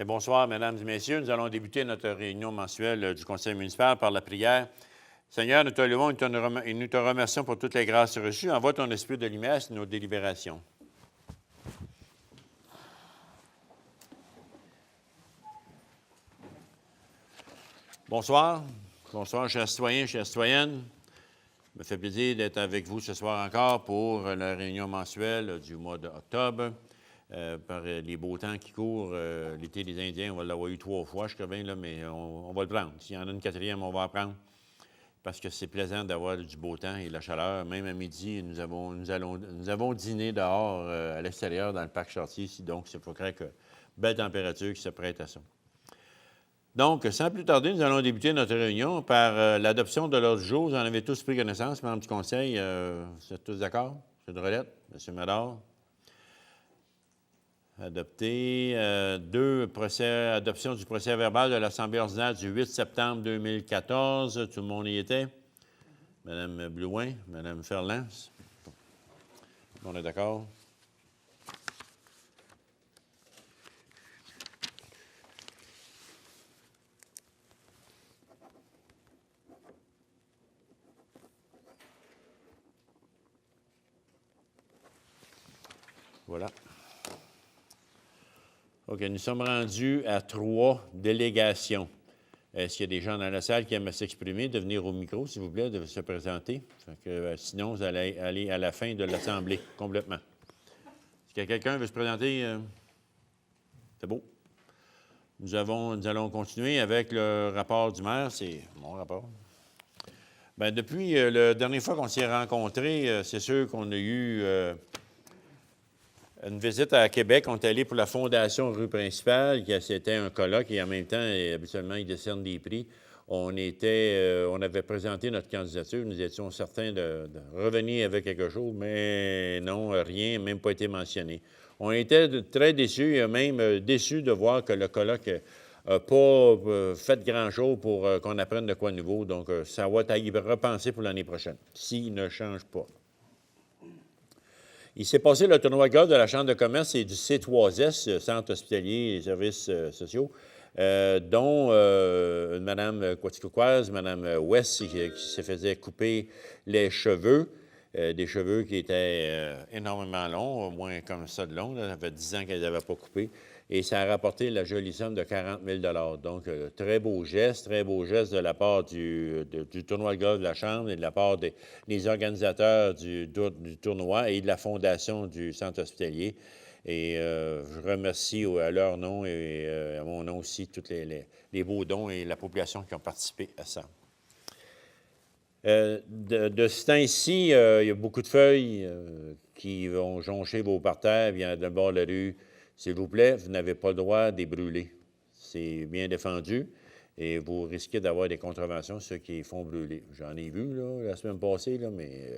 Bonsoir, Mesdames et Messieurs. Nous allons débuter notre réunion mensuelle du Conseil municipal par la prière. Seigneur, nous te louons et nous te remercions pour toutes les grâces reçues. Envoie ton esprit de lumière sur nos délibérations. Bonsoir. Bonsoir, chers citoyens, chères citoyennes. Ça me fait plaisir d'être avec vous ce soir encore pour la réunion mensuelle du mois d'octobre. Par les beaux temps qui courent, l'été des Indiens, on va l'avoir eu 3 fois, je crois bien, là, mais on va le prendre. S'il y en a une quatrième, on va en prendre. Parce que c'est plaisant d'avoir du beau temps et de la chaleur. Même à midi, nous avons dîné dehors, à l'extérieur, dans le parc Chartier ici. Donc, il faut croire que belle température qui se prête à ça. Donc, sans plus tarder, nous allons débuter notre réunion par l'adoption de l'ordre du jour. Vous en avez tous pris connaissance, membres du Conseil. Vous êtes tous d'accord? M. Drolette, M. Mador? Adopté. 2, adoption du procès verbal de l'Assemblée ordinaire du 8 septembre 2014. Tout le monde y était. Mme Blouin, Mme Ferland. On est d'accord? Voilà. OK, nous sommes rendus à 3 délégations. Est-ce qu'il y a des gens dans la salle qui aiment s'exprimer, de venir au micro, s'il vous plaît, de se présenter? Sinon, vous allez aller à la fin de l'Assemblée, complètement. Est-ce que quelqu'un veut se présenter? C'est beau. Nous allons continuer avec le rapport du maire. C'est mon rapport. Bien, depuis la dernière fois qu'on s'est rencontrés, c'est sûr qu'on a eu une visite à Québec. On est allé pour la Fondation Rue Principale, qui c'était un colloque et en même temps, habituellement, ils décernent des prix. On avait présenté notre candidature. Nous étions certains de revenir avec quelque chose, mais non, rien, même pas été mentionné. On était très déçus, et même déçus de voir que le colloque n'a pas fait grand-chose pour qu'on apprenne de quoi de nouveau. Donc, ça va être à y repenser pour l'année prochaine, s'il ne change pas. Il s'est passé le tournoi golf de la Chambre de commerce et du C3S, Centre hospitalier et services sociaux, dont Mme Quaticoquoise, Mme West, qui se faisait couper les cheveux, des cheveux qui étaient énormément longs, au moins comme ça de long. Ça fait 10 ans qu'elle n'avait pas coupé. Et ça a rapporté la jolie somme de 40 000 $. Donc, très beau geste de la part du tournoi de golf de la Chambre et de la part des organisateurs du tournoi et de la fondation du centre hospitalier. Et je remercie à leur nom et à mon nom aussi tous les beaux dons et la population qui ont participé à ça. De ce temps-ci, il y a beaucoup de feuilles qui vont joncher vos parterres, bien de bord de la rue. S'il vous plaît, vous n'avez pas le droit de les brûler. C'est bien défendu et vous risquez d'avoir des contraventions, ceux qui font brûler. J'en ai vu là, la semaine passée, là, mais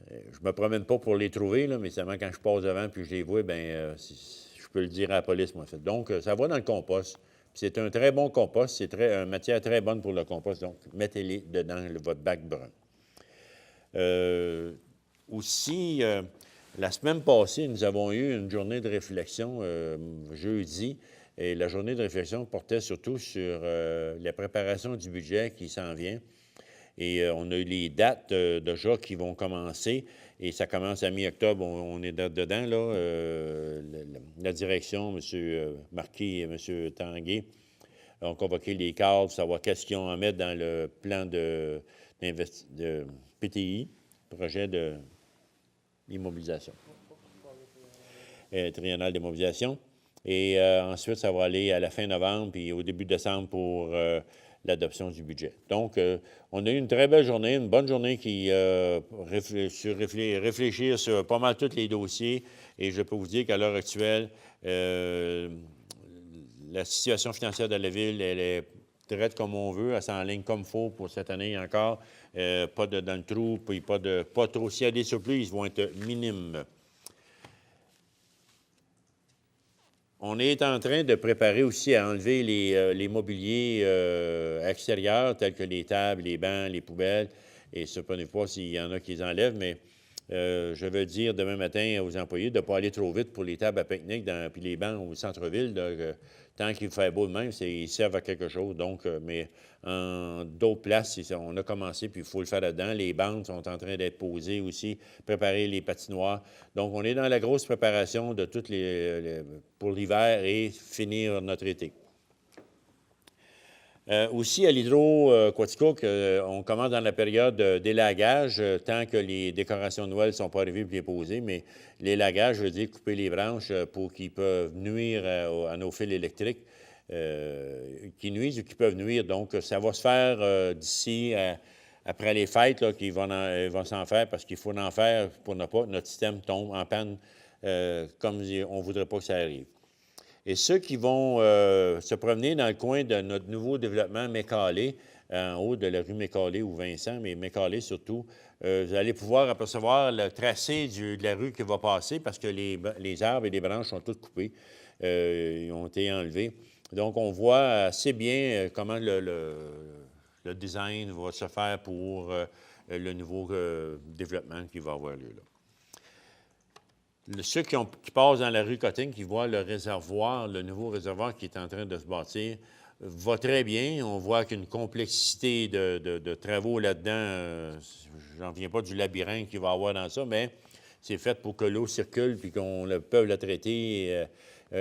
je ne me promène pas pour les trouver, là, mais seulement quand je passe devant puis je les vois, bien, je peux le dire à la police, moi. Donc, ça va dans le compost. C'est un très bon compost. C'est une matière très bonne pour le compost. Donc, mettez-les dedans votre bac brun. Aussi, la semaine passée, nous avons eu une journée de réflexion jeudi. Et la journée de réflexion portait surtout sur la préparation du budget qui s'en vient. Et on a eu les dates déjà qui vont commencer. Et ça commence à mi-octobre. On est dedans, là. La direction, M. Marquis et M. Tanguay, ont convoqué les cadres pour savoir qu'est-ce qu'ils ont à mettre dans le plan de PTI, projet d'immobilisation, triennal d'immobilisation. Et ensuite, ça va aller à la fin novembre puis au début décembre pour l'adoption du budget. Donc, on a eu une très belle journée, une bonne journée qui réfléchir sur pas mal tous les dossiers. Et je peux vous dire qu'à l'heure actuelle, la situation financière de la ville, elle est traite comme on veut, elle s'enligne comme il faut pour cette année encore. Pas dans le trou, puis pas trop. S'il y a des surplus, ils vont être minimes. On est en train de préparer aussi à enlever les mobiliers extérieurs, tels que les tables, les bancs, les poubelles. Et ce n'est pas s'il y en a qui les enlèvent, mais Je veux dire demain matin aux employés de ne pas aller trop vite pour les tables à pique-nique puis les bancs au centre-ville. Tant qu'il fait beau de même, ils servent à quelque chose. Donc, mais en d'autres places, on a commencé, puis il faut le faire là-dedans. Les bandes sont en train d'être posées aussi, préparer les patinoires. Donc, on est dans la grosse préparation de pour l'hiver et finir notre été. Aussi, à l'Hydro-Quaticook, on commence dans la période d'élagage, tant que les décorations de Noël ne sont pas arrivées et déposées, mais l'élagage veut dire couper les branches pour qu'ils peuvent nuire à nos fils électriques, qui nuisent ou qui peuvent nuire. Donc, ça va se faire d'ici après les fêtes, là, qu'ils vont s'en faire, parce qu'il faut en faire pour ne pas que notre système tombe en panne comme on ne voudrait pas que ça arrive. Et ceux qui vont se promener dans le coin de notre nouveau développement Mécalé, en haut de la rue Mécalé ou Vincent, mais Mécalé surtout, vous allez pouvoir apercevoir le tracé de la rue qui va passer parce que les arbres et les branches sont toutes coupées. Ils ont été enlevés. Donc, on voit assez bien comment le design va se faire pour le nouveau développement qui va avoir lieu là. Ceux qui passent dans la rue Cotting, qui voient le réservoir, le nouveau réservoir qui est en train de se bâtir, va très bien. On voit qu'une complexité de travaux là-dedans, j'en viens pas du labyrinthe qu'il va y avoir dans ça, mais c'est fait pour que l'eau circule puis qu'on peut la traiter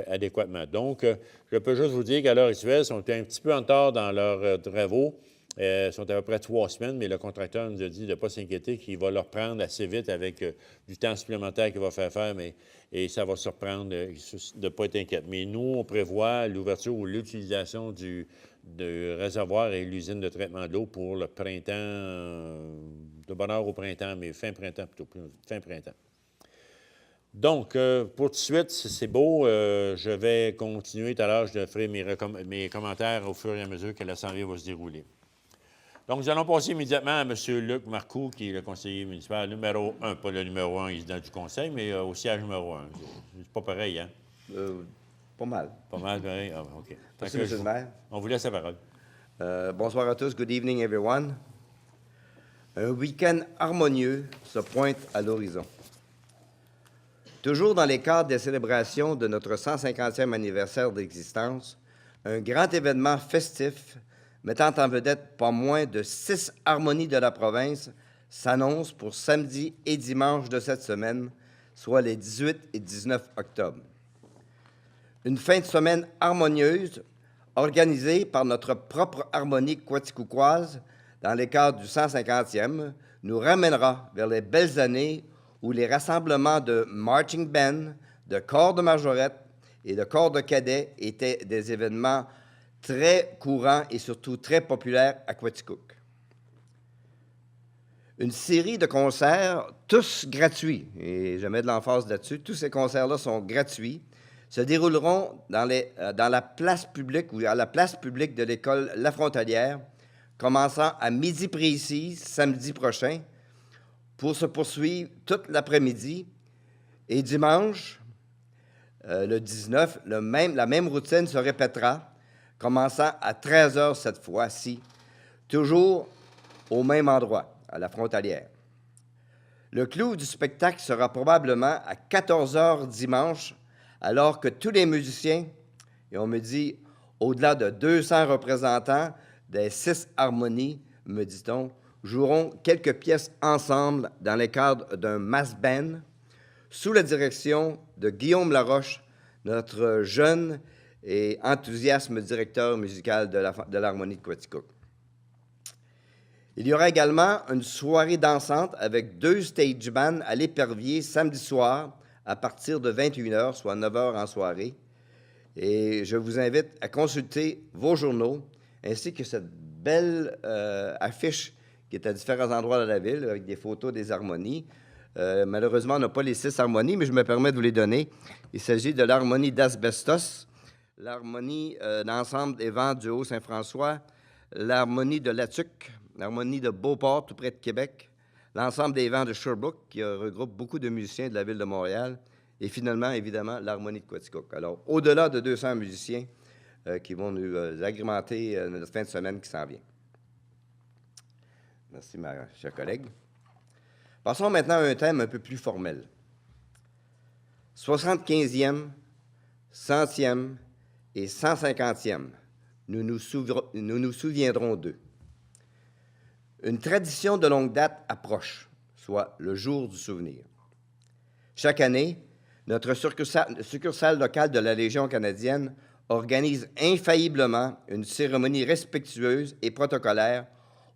adéquatement. Donc, je peux juste vous dire qu'à l'heure actuelle, ils sont un petit peu en retard dans leurs travaux. Ils sont à peu près 3 semaines, mais le contracteur nous a dit de ne pas s'inquiéter, qu'il va leur prendre assez vite avec du temps supplémentaire qu'il va faire, et ça va se reprendre, de ne pas être inquiète. Mais nous, on prévoit l'ouverture ou l'utilisation du réservoir et l'usine de traitement de l'eau pour le printemps, de bonne heure au printemps, mais fin printemps plutôt, fin printemps. Donc, pour tout de suite, c'est beau. Je vais continuer tout à l'heure, je ferai mes commentaires au fur et à mesure que l'Assemblée va se dérouler. Donc, nous allons passer immédiatement à M. Luc Marcoux, qui est le conseiller municipal numéro 1, pas le numéro 1 résident du conseil, mais au siège numéro 1. C'est pas pareil, hein? Pas mal. Pas mal, pareil? Ah, OK. Merci, M. le maire. On vous laisse la parole. Bonsoir à tous. Good evening, everyone. Un week-end harmonieux se pointe à l'horizon. Toujours dans les cadres des célébrations de notre 150e anniversaire d'existence, un grand événement festif mettant en vedette pas moins de 6 harmonies de la province s'annonce pour samedi et dimanche de cette semaine, soit les 18 et 19 octobre. Une fin de semaine harmonieuse organisée par notre propre harmonie quaticoukоise dans les cadres du 150e nous ramènera vers les belles années où les rassemblements de marching band, de corps de majorette et de corps de cadets étaient des événements très courants et surtout très populaires à Quaticook. Une série de concerts, tous gratuits, et je mets de l'emphase là-dessus, tous ces concerts-là sont gratuits, se dérouleront dans la place publique ou à la place publique de l'école La Frontalière, commençant à midi précis, samedi prochain, pour se poursuivre toute l'après-midi. Et dimanche, le 19, la même routine se répétera, commençant à 13 h cette fois-ci, toujours au même endroit, à La Frontalière. Le clou du spectacle sera probablement à 14 h dimanche, alors que tous les musiciens, et on me dit au-delà de 200 représentants des 6 harmonies, me dit-on, joueront quelques pièces ensemble dans le cadre d'un mass band, sous la direction de Guillaume Laroche, notre jeune et enthousiaste directeur musical de l'Harmonie de Quaticook. Il y aura également une soirée dansante avec 2 stage bands à l'Épervier samedi soir à partir de 21 h, soit 9 h en soirée. Et je vous invite à consulter vos journaux ainsi que cette belle affiche qui est à différents endroits de la ville avec des photos des harmonies. Malheureusement, on n'a pas les 6 harmonies, mais je me permets de vous les donner. Il s'agit de l'harmonie d'Asbestos, l'harmonie d'ensemble des vents du Haut-Saint-François, l'harmonie de Latuc, l'harmonie de Beauport, tout près de Québec, l'ensemble des vents de Sherbrooke, qui regroupe beaucoup de musiciens de la ville de Montréal, et finalement, évidemment, l'harmonie de Quaticook. Alors, au-delà de 200 musiciens qui vont nous agrémenter notre fin de semaine qui s'en vient. Merci, ma chère collègue. Passons maintenant à un thème un peu plus formel. 75e, 100e et 150e, nous nous souviendrons d'eux. Une tradition de longue date approche, soit le jour du souvenir. Chaque année, notre succursale locale de la Légion canadienne organise infailliblement une cérémonie respectueuse et protocolaire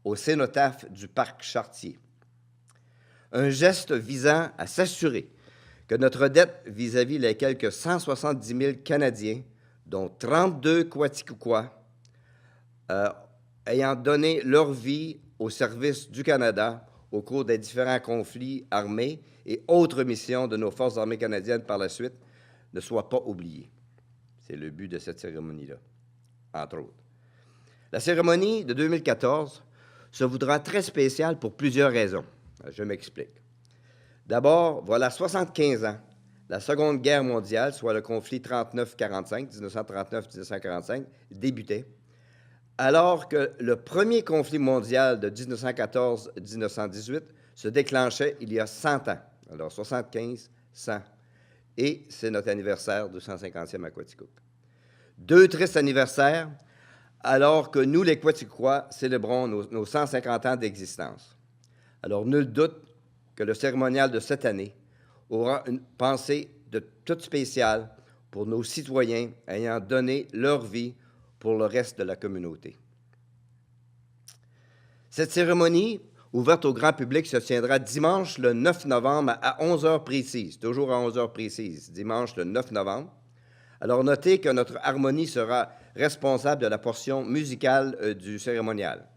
au cénotaphe du Parc Chartier. Un geste visant à s'assurer que notre dette vis-à-vis les quelques 170 000 Canadiens, dont 32 Quaticookwa, ayant donné leur vie au service du Canada au cours des différents conflits armés et autres missions de nos forces armées canadiennes par la suite, ne soit pas oubliée. C'est le but de cette cérémonie-là, entre autres. La cérémonie de 2014 se voudra très spéciale pour plusieurs raisons. Je m'explique. D'abord, voilà 75 ans, la Seconde Guerre mondiale, soit le conflit 39-45, 1939-1945, débutait, alors que le premier conflit mondial de 1914-1918 se déclenchait il y a 100 ans. Alors, 75, 100. Et c'est notre anniversaire du 150e à Quaticook. Deux tristes anniversaires, alors que nous, les Quaticois, célébrons nos 150 ans d'existence. Alors, nul doute que le cérémonial de cette année aura une pensée de toute spéciale pour nos citoyens ayant donné leur vie pour le reste de la communauté. Cette cérémonie, ouverte au grand public, se tiendra dimanche le 9 novembre à 11 heures précises, toujours à 11 heures précises, dimanche le 9 novembre. Alors, notez que notre harmonie sera responsable de la portion musicale du cérémonial.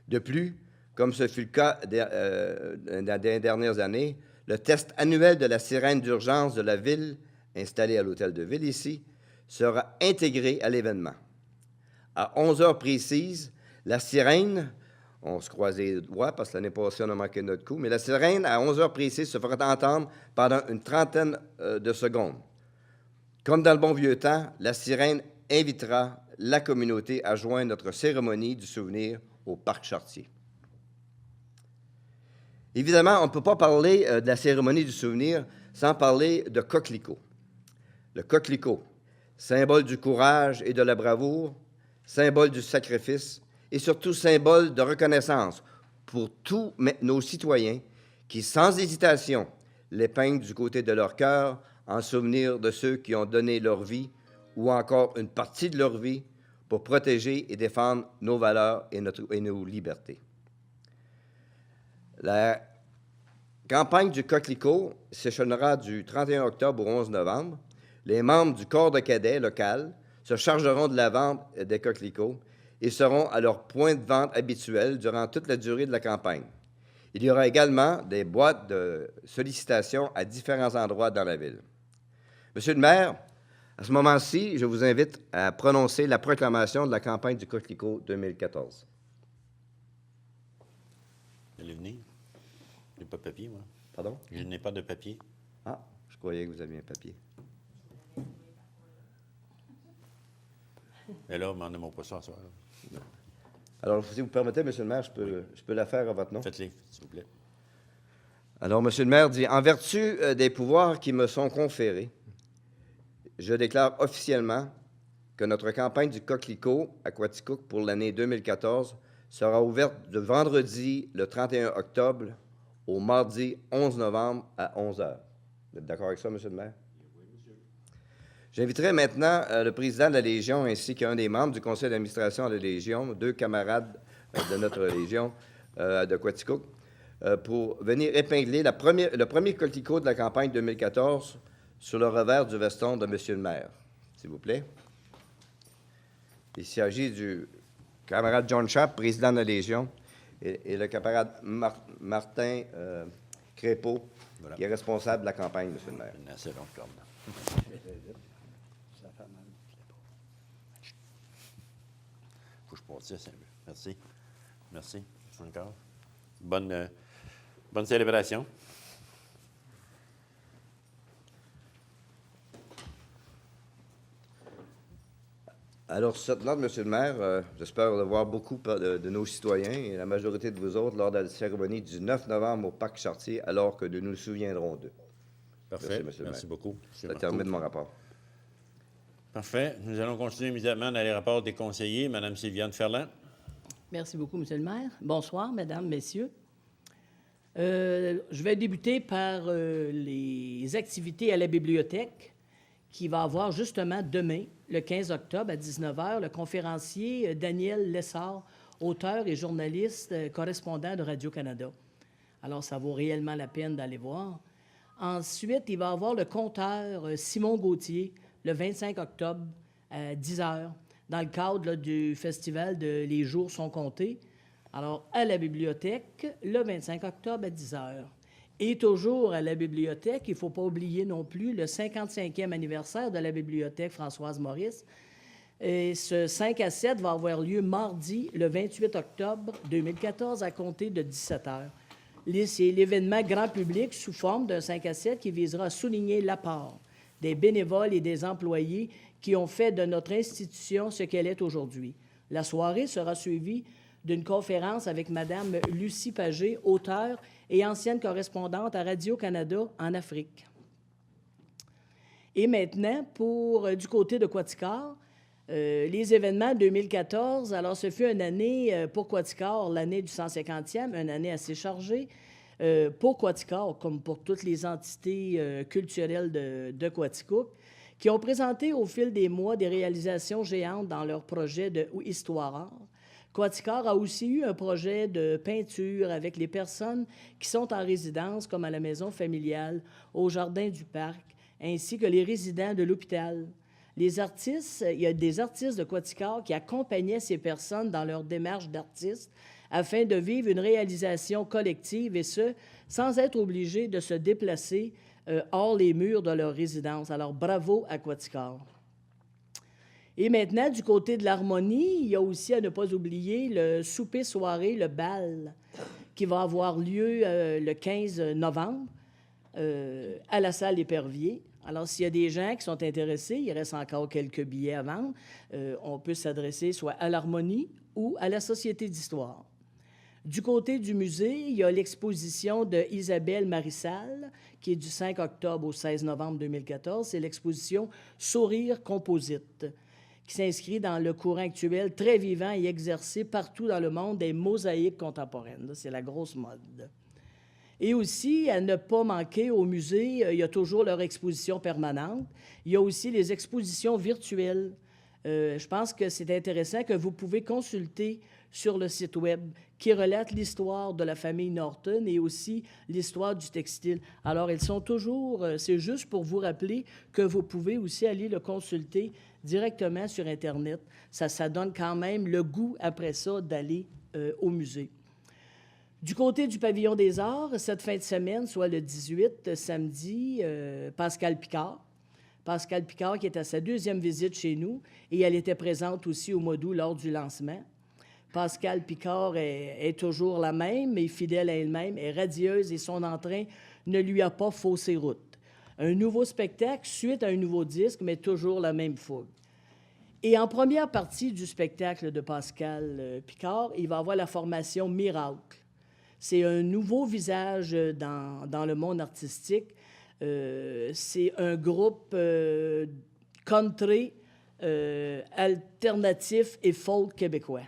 De plus, comme ce fut le cas des dernières années, le test annuel de la sirène d'urgence de la ville, installée à l'hôtel de ville ici, sera intégré à l'événement. À 11 heures précises, la sirène, on se croise les doigts parce que l'année passée, on a manqué notre coup, mais la sirène, à 11 heures précises, se fera entendre pendant une trentaine de secondes. Comme dans le bon vieux temps, la sirène invitera la communauté à joindre notre cérémonie du souvenir au Parc Chartier. Évidemment, on ne peut pas parler de la cérémonie du souvenir sans parler de coquelicot. Le coquelicot, symbole du courage et de la bravoure, symbole du sacrifice et surtout symbole de reconnaissance pour tous nos citoyens qui, sans hésitation, les peignent du côté de leur cœur en souvenir de ceux qui ont donné leur vie ou encore une partie de leur vie pour protéger et défendre nos valeurs et nos libertés. La campagne du coquelicot s'échelonnera du 31 octobre au 11 novembre. Les membres du corps de cadets local se chargeront de la vente des coquelicots et seront à leur point de vente habituel durant toute la durée de la campagne. Il y aura également des boîtes de sollicitations à différents endroits dans la ville. Monsieur le maire, à ce moment-ci, je vous invite à prononcer la proclamation de la campagne du coquelicot 2014. Allez venir. Je n'ai pas de papier, moi. Pardon? Je n'ai pas de papier. Ah, je croyais que vous aviez un papier. Et là, demandez-moi pas ça à soir. Alors, si vous permettez, monsieur le maire, je peux la faire à votre nom. Faites-les, s'il vous plaît. Alors, monsieur le maire dit, en vertu des pouvoirs qui me sont conférés, je déclare officiellement que notre campagne du coquelicot à Quaticook pour l'année 2014 sera ouverte de vendredi le 31 octobre au mardi 11 novembre à 11 heures. Vous êtes d'accord avec ça, monsieur le maire? Oui, monsieur. J'inviterai maintenant le président de la Légion ainsi qu'un des membres du conseil d'administration de la Légion, deux camarades de notre Légion de Quaticook, pour venir épingler le premier coquelicot de la campagne 2014 sur le revers du veston de monsieur le maire, s'il vous plaît. Il s'agit du camarade John Sharp, président de la Légion, et le camarade Martin Crépeau, voilà, qui est responsable de la campagne, monsieur le maire. Une assez longue corde. Faut que je partisse un peu. Merci. Merci. Encore. Bonne célébration. Alors, sur cette note, Monsieur le maire, j'espère voir beaucoup de nos citoyens et la majorité de vous autres lors de la cérémonie du 9 novembre au Parc Chartier, alors que nous nous souviendrons d'eux. Parfait. Monsieur le Merci maire. beaucoup. Ça termine mon rapport. Parfait. Nous allons continuer immédiatement dans les rapports des conseillers. Madame Sylviane Ferland. Merci beaucoup, Monsieur le maire. Bonsoir, Mesdames, Messieurs. Je vais débuter par les activités à la bibliothèque qui va avoir justement demain, le 15 octobre à 19h, le conférencier Daniel Lessard, auteur et journaliste correspondant de Radio-Canada. Alors, ça vaut réellement la peine d'aller voir. Ensuite, il va y avoir le conteur Simon Gauthier, le 25 octobre à 10h, dans le cadre là, du festival de Les jours sont comptés. Alors, à la bibliothèque, le 25 octobre à 10h. Et toujours à la bibliothèque, il ne faut pas oublier non plus le 55e anniversaire de la bibliothèque Françoise Maurice. Et ce 5 à 7 va avoir lieu mardi, le 28 octobre 2014, à compter de 17h. C'est l'événement grand public sous forme d'un 5 à 7 qui visera à souligner l'apport des bénévoles et des employés qui ont fait de notre institution ce qu'elle est aujourd'hui. La soirée sera suivie d'une conférence avec Mme Lucie Pagé, auteure et ancienne correspondante à Radio-Canada en Afrique. Et maintenant, du côté de Quaticar, les événements 2014, alors ce fut une année pour Quaticar, l'année du 150e, une année assez chargée. Pour Quaticar, comme pour toutes les entités culturelles de Quaticook, qui ont présenté au fil des mois des réalisations géantes dans leur projet de Histoire. Quaticar a aussi eu un projet de peinture avec les personnes qui sont en résidence, comme à la maison familiale, au jardin du parc, ainsi que les résidents de l'hôpital. Les artistes, il y a des artistes de Quaticar qui accompagnaient ces personnes dans leur démarche d'artiste afin de vivre une réalisation collective, et ce, sans être obligés de se déplacer hors les murs de leur résidence. Alors, bravo à Quaticar. Et maintenant, du côté de l'harmonie, il y a aussi, à ne pas oublier, le souper-soirée, le bal, qui va avoir lieu le 15 novembre à la salle Épervier. Alors, s'il y a des gens qui sont intéressés, il reste encore quelques billets à vendre, on peut s'adresser soit à l'harmonie ou à la Société d'histoire. Du côté du musée, il y a l'exposition de Isabelle Marissal, qui est du 5 octobre au 16 novembre 2014. C'est l'exposition Sourire composite, qui s'inscrit dans le courant actuel très vivant et exercé partout dans le monde des mosaïques contemporaines. C'est la grosse mode. Et aussi, à ne pas manquer au musée, il y a toujours leur exposition permanente. Il y a aussi les expositions virtuelles. Je pense que c'est intéressant que vous pouvez consulter sur le site Web qui relate l'histoire de la famille Norton et aussi l'histoire du textile. Alors, elles sont toujours... c'est juste pour vous rappeler que vous pouvez aussi aller le consulter directement sur Internet. Ça donne quand même le goût, après ça, d'aller au musée. Du côté du Pavillon des Arts, cette fin de semaine, soit le 18, samedi, Pascal Picard. Pascal Picard qui est à sa deuxième visite chez nous et elle était présente aussi au mois d'août lors du lancement. Pascal Picard est toujours la même, mais fidèle à elle-même, est radieuse et son entrain ne lui a pas faussé route. Un nouveau spectacle suite à un nouveau disque, mais toujours la même fougue. Et en première partie du spectacle de Pascal Picard, il va y avoir la formation Miracle. C'est un nouveau visage dans le monde artistique. C'est un groupe country, alternatif et folk québécois.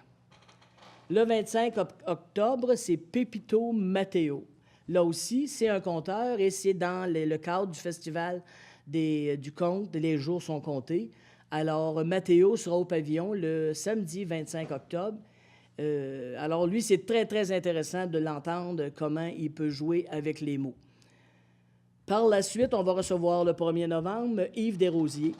Le 25 octobre, c'est Pépito Matteo. Là aussi, c'est un conteur et c'est dans le cadre du festival du conte, Les jours sont comptés. Alors, Matteo sera au pavillon le samedi 25 octobre. Alors, lui, c'est très, très intéressant de l'entendre, comment il peut jouer avec les mots. Par la suite, on va recevoir le 1er novembre Yves Desrosiers.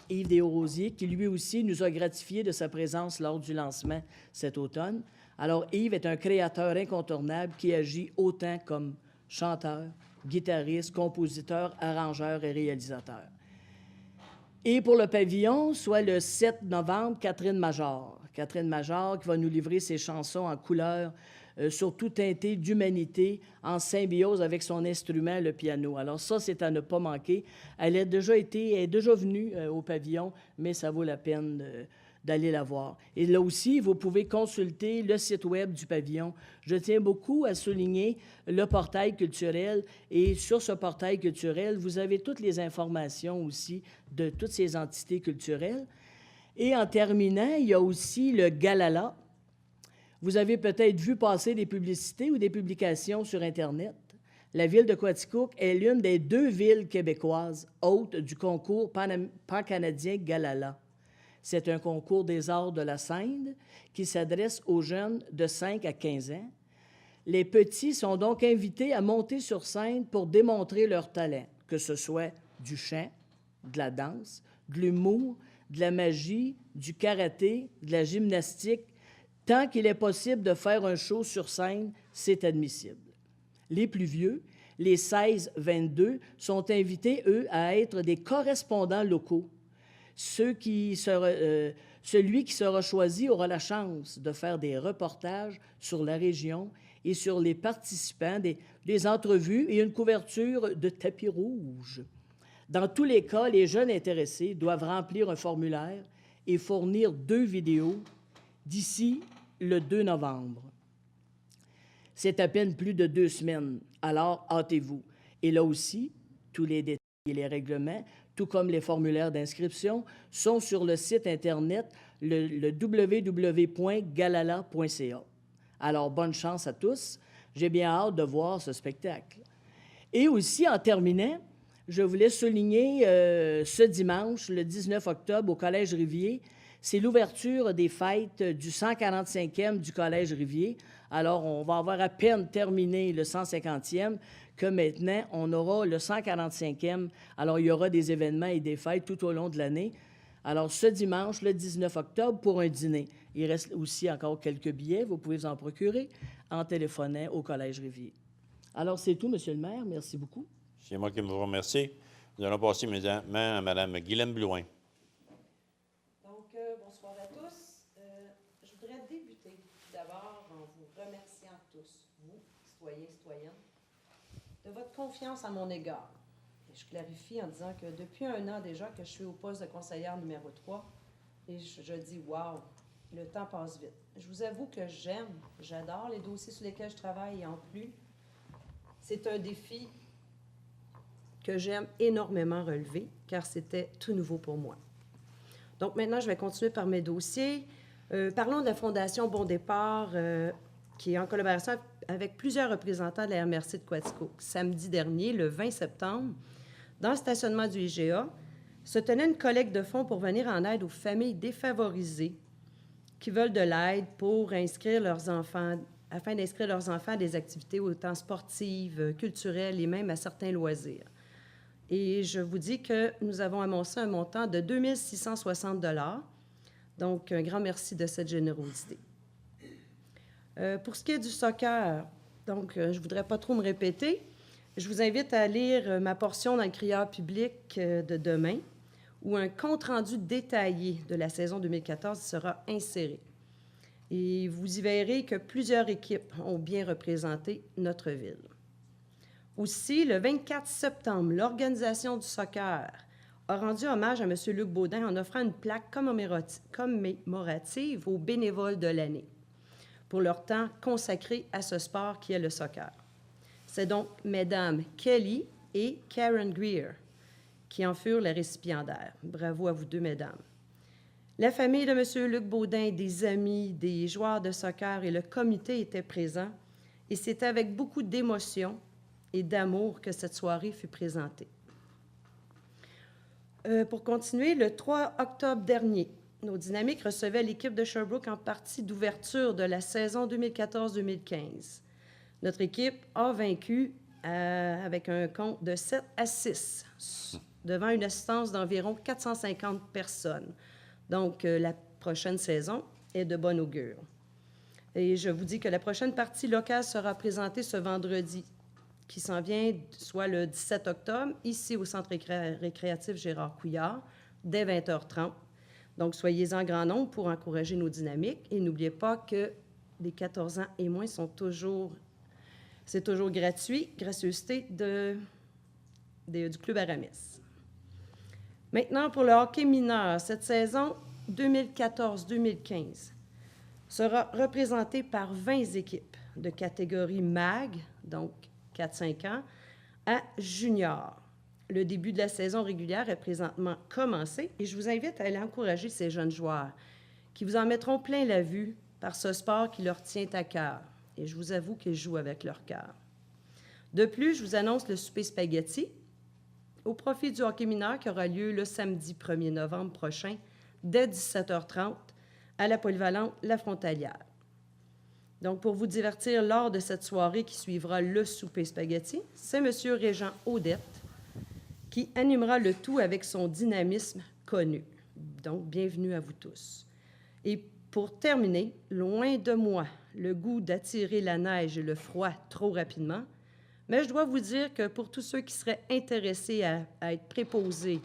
Yves Desrosiers, qui lui aussi nous a gratifié de sa présence lors du lancement cet automne. Alors, Yves est un créateur incontournable qui agit autant comme chanteur, guitariste, compositeur, arrangeur et réalisateur. Et pour le pavillon, soit le 7 novembre, Catherine Major. Catherine Major qui va nous livrer ses chansons en couleurs, surtout teintées d'humanité, en symbiose avec son instrument, le piano. Alors ça, c'est à ne pas manquer. Elle est déjà venue au pavillon, mais ça vaut la peine d'aller la voir. Et là aussi, vous pouvez consulter le site Web du pavillon. Je tiens beaucoup à souligner le portail culturel. Et sur ce portail culturel, vous avez toutes les informations aussi de toutes ces entités culturelles. Et en terminant, il y a aussi le Galala. Vous avez peut-être vu passer des publicités ou des publications sur Internet. La ville de Quaticook est l'une des 2 villes québécoises hôtes du concours pan-canadien Galala. C'est un concours des arts de la scène qui s'adresse aux jeunes de 5 à 15 ans. Les petits sont donc invités à monter sur scène pour démontrer leur talent, que ce soit du chant, de la danse, de l'humour, de la magie, du karaté, de la gymnastique. Tant qu'il est possible de faire un show sur scène, c'est admissible. Les plus vieux, les 16-22, sont invités, eux, à être des correspondants locaux. Celui qui sera choisi aura la chance de faire des reportages sur la région et sur les participants, des entrevues et une couverture de tapis rouge. Dans tous les cas, les jeunes intéressés doivent remplir un formulaire et fournir 2 vidéos d'ici le 2 novembre. C'est à peine plus de 2 semaines, alors hâtez-vous. Et là aussi, tous les détails et les règlements, tout comme les formulaires d'inscription, sont sur le site Internet, le www.galala.ca. Alors, bonne chance à tous. J'ai bien hâte de voir ce spectacle. Et aussi, en terminant, je voulais souligner ce dimanche, le 19 octobre, au Collège Rivier, c'est l'ouverture des fêtes du 145e du Collège Rivier. Alors, on va avoir à peine terminé le 150e que maintenant, on aura le 145e. Alors, il y aura des événements et des fêtes tout au long de l'année. Alors, ce dimanche, le 19 octobre, pour un dîner. Il reste aussi encore quelques billets. Vous pouvez vous en procurer en téléphonant au Collège Rivier. Alors, c'est tout, Monsieur le maire. Merci beaucoup. C'est moi qui vous remercie. Nous allons passer immédiatement à Mme Guylaine Blouin. Donc, bonsoir à tous. Je voudrais débuter d'abord en vous remerciant tous, vous, citoyens, citoyennes, de votre confiance à mon égard. Et je clarifie en disant que depuis 1 an déjà que je suis au poste de conseillère numéro 3, et je dis « wow, le temps passe vite ». Je vous avoue que j'adore les dossiers sur lesquels je travaille et en plus, c'est un défi que j'aime énormément relever, car c'était tout nouveau pour moi. Donc maintenant, je vais continuer par mes dossiers. Parlons de la Fondation Bon Départ, qui est en collaboration avec plusieurs représentants de la MRC de Quaticook. Samedi dernier, le 20 septembre, dans le stationnement du IGA, se tenait une collecte de fonds pour venir en aide aux familles défavorisées qui veulent de l'aide pour inscrire leurs enfants, afin d'inscrire leurs enfants à des activités autant sportives, culturelles et même à certains loisirs. Et je vous dis que nous avons annoncé un montant de 2 660 $. Donc, un grand merci de cette générosité. Pour ce qui est du soccer, donc, je ne voudrais pas trop me répéter. Je vous invite à lire ma portion dans le crieur public de demain, où un compte-rendu détaillé de la saison 2014 sera inséré. Et vous y verrez que plusieurs équipes ont bien représenté notre ville. Aussi, le 24 septembre, l'Organisation du soccer a rendu hommage à M. Luc Baudin en offrant une plaque commémorative aux bénévoles de l'année pour leur temps consacré à ce sport qui est le soccer. C'est donc Mesdames Kelly et Karen Greer qui en furent les récipiendaires. Bravo à vous 2, mesdames. La famille de M. Luc Baudin, des amis, des joueurs de soccer et le comité étaient présents et c'est avec beaucoup d'émotion et d'amour que cette soirée fut présentée. Pour continuer, le 3 octobre dernier, nos Dynamiques recevaient l'équipe de Sherbrooke en partie d'ouverture de la saison 2014-2015. Notre équipe a vaincu avec un compte de 7-6 devant une assistance d'environ 450 personnes. Donc, la prochaine saison est de bon augure. Et je vous dis que la prochaine partie locale sera présentée ce vendredi, qui s'en vient, soit le 17 octobre, ici au Centre récréatif Gérard Couillard, dès 20h30. Donc, soyez-en grand nombre pour encourager nos dynamiques. Et n'oubliez pas que les 14 ans et moins sont toujours... C'est toujours gratuit, gracieuseté du Club Aramis. Maintenant, pour le hockey mineur, cette saison 2014-2015 sera représenté par 20 équipes de catégorie MAG, donc 4-5 ans, à junior. Le début de la saison régulière est présentement commencé et je vous invite à aller encourager ces jeunes joueurs qui vous en mettront plein la vue par ce sport qui leur tient à cœur. Et je vous avoue qu'ils jouent avec leur cœur. De plus, je vous annonce le souper spaghetti au profit du hockey mineur qui aura lieu le samedi 1er novembre prochain dès 17h30 à la polyvalente La Frontalière. Donc, pour vous divertir lors de cette soirée qui suivra le souper spaghetti, c'est M. Régent Audette qui animera le tout avec son dynamisme connu. Donc, bienvenue à vous tous. Et pour terminer, loin de moi le goût d'attirer la neige et le froid trop rapidement, mais je dois vous dire que pour tous ceux qui seraient intéressés à être préposés,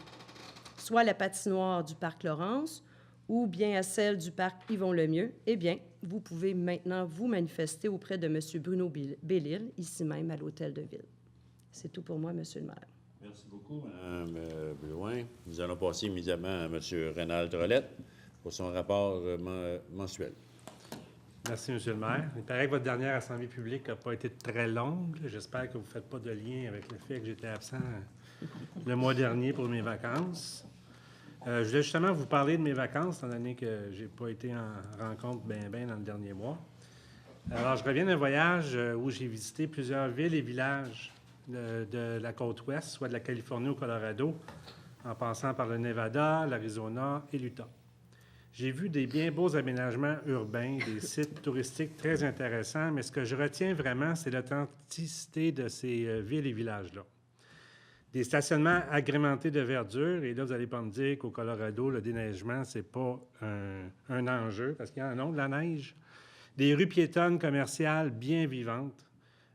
soit à la patinoire du Parc Laurence ou bien à celle du Parc Yvon-Lemieux, eh bien, vous pouvez maintenant vous manifester auprès de M. Bruno Bellil, ici même à l'Hôtel de Ville. C'est tout pour moi, M. le maire. Merci beaucoup, Mme Blouin. Nous allons passer immédiatement à M. Rénal Drolette pour son rapport mensuel. Merci, M. le maire. Il paraît que votre dernière assemblée publique n'a pas été très longue. J'espère que vous ne faites pas de lien avec le fait que j'étais absent le mois dernier pour mes vacances. Je voulais justement vous parler de mes vacances, étant donné que je n'ai pas été en rencontre bien dans le dernier mois. Alors, je reviens d'un voyage où j'ai visité plusieurs villes et villages de la côte ouest, soit de la Californie au Colorado, en passant par le Nevada, l'Arizona et l'Utah. J'ai vu des bien beaux aménagements urbains, des sites touristiques très intéressants, mais ce que je retiens vraiment, c'est l'authenticité de ces villes et villages-là. Des stationnements agrémentés de verdure, et là, vous n'allez pas me dire qu'au Colorado, le déneigement, ce n'est pas un enjeu, parce qu'il y en a de la neige. Des rues piétonnes commerciales bien vivantes,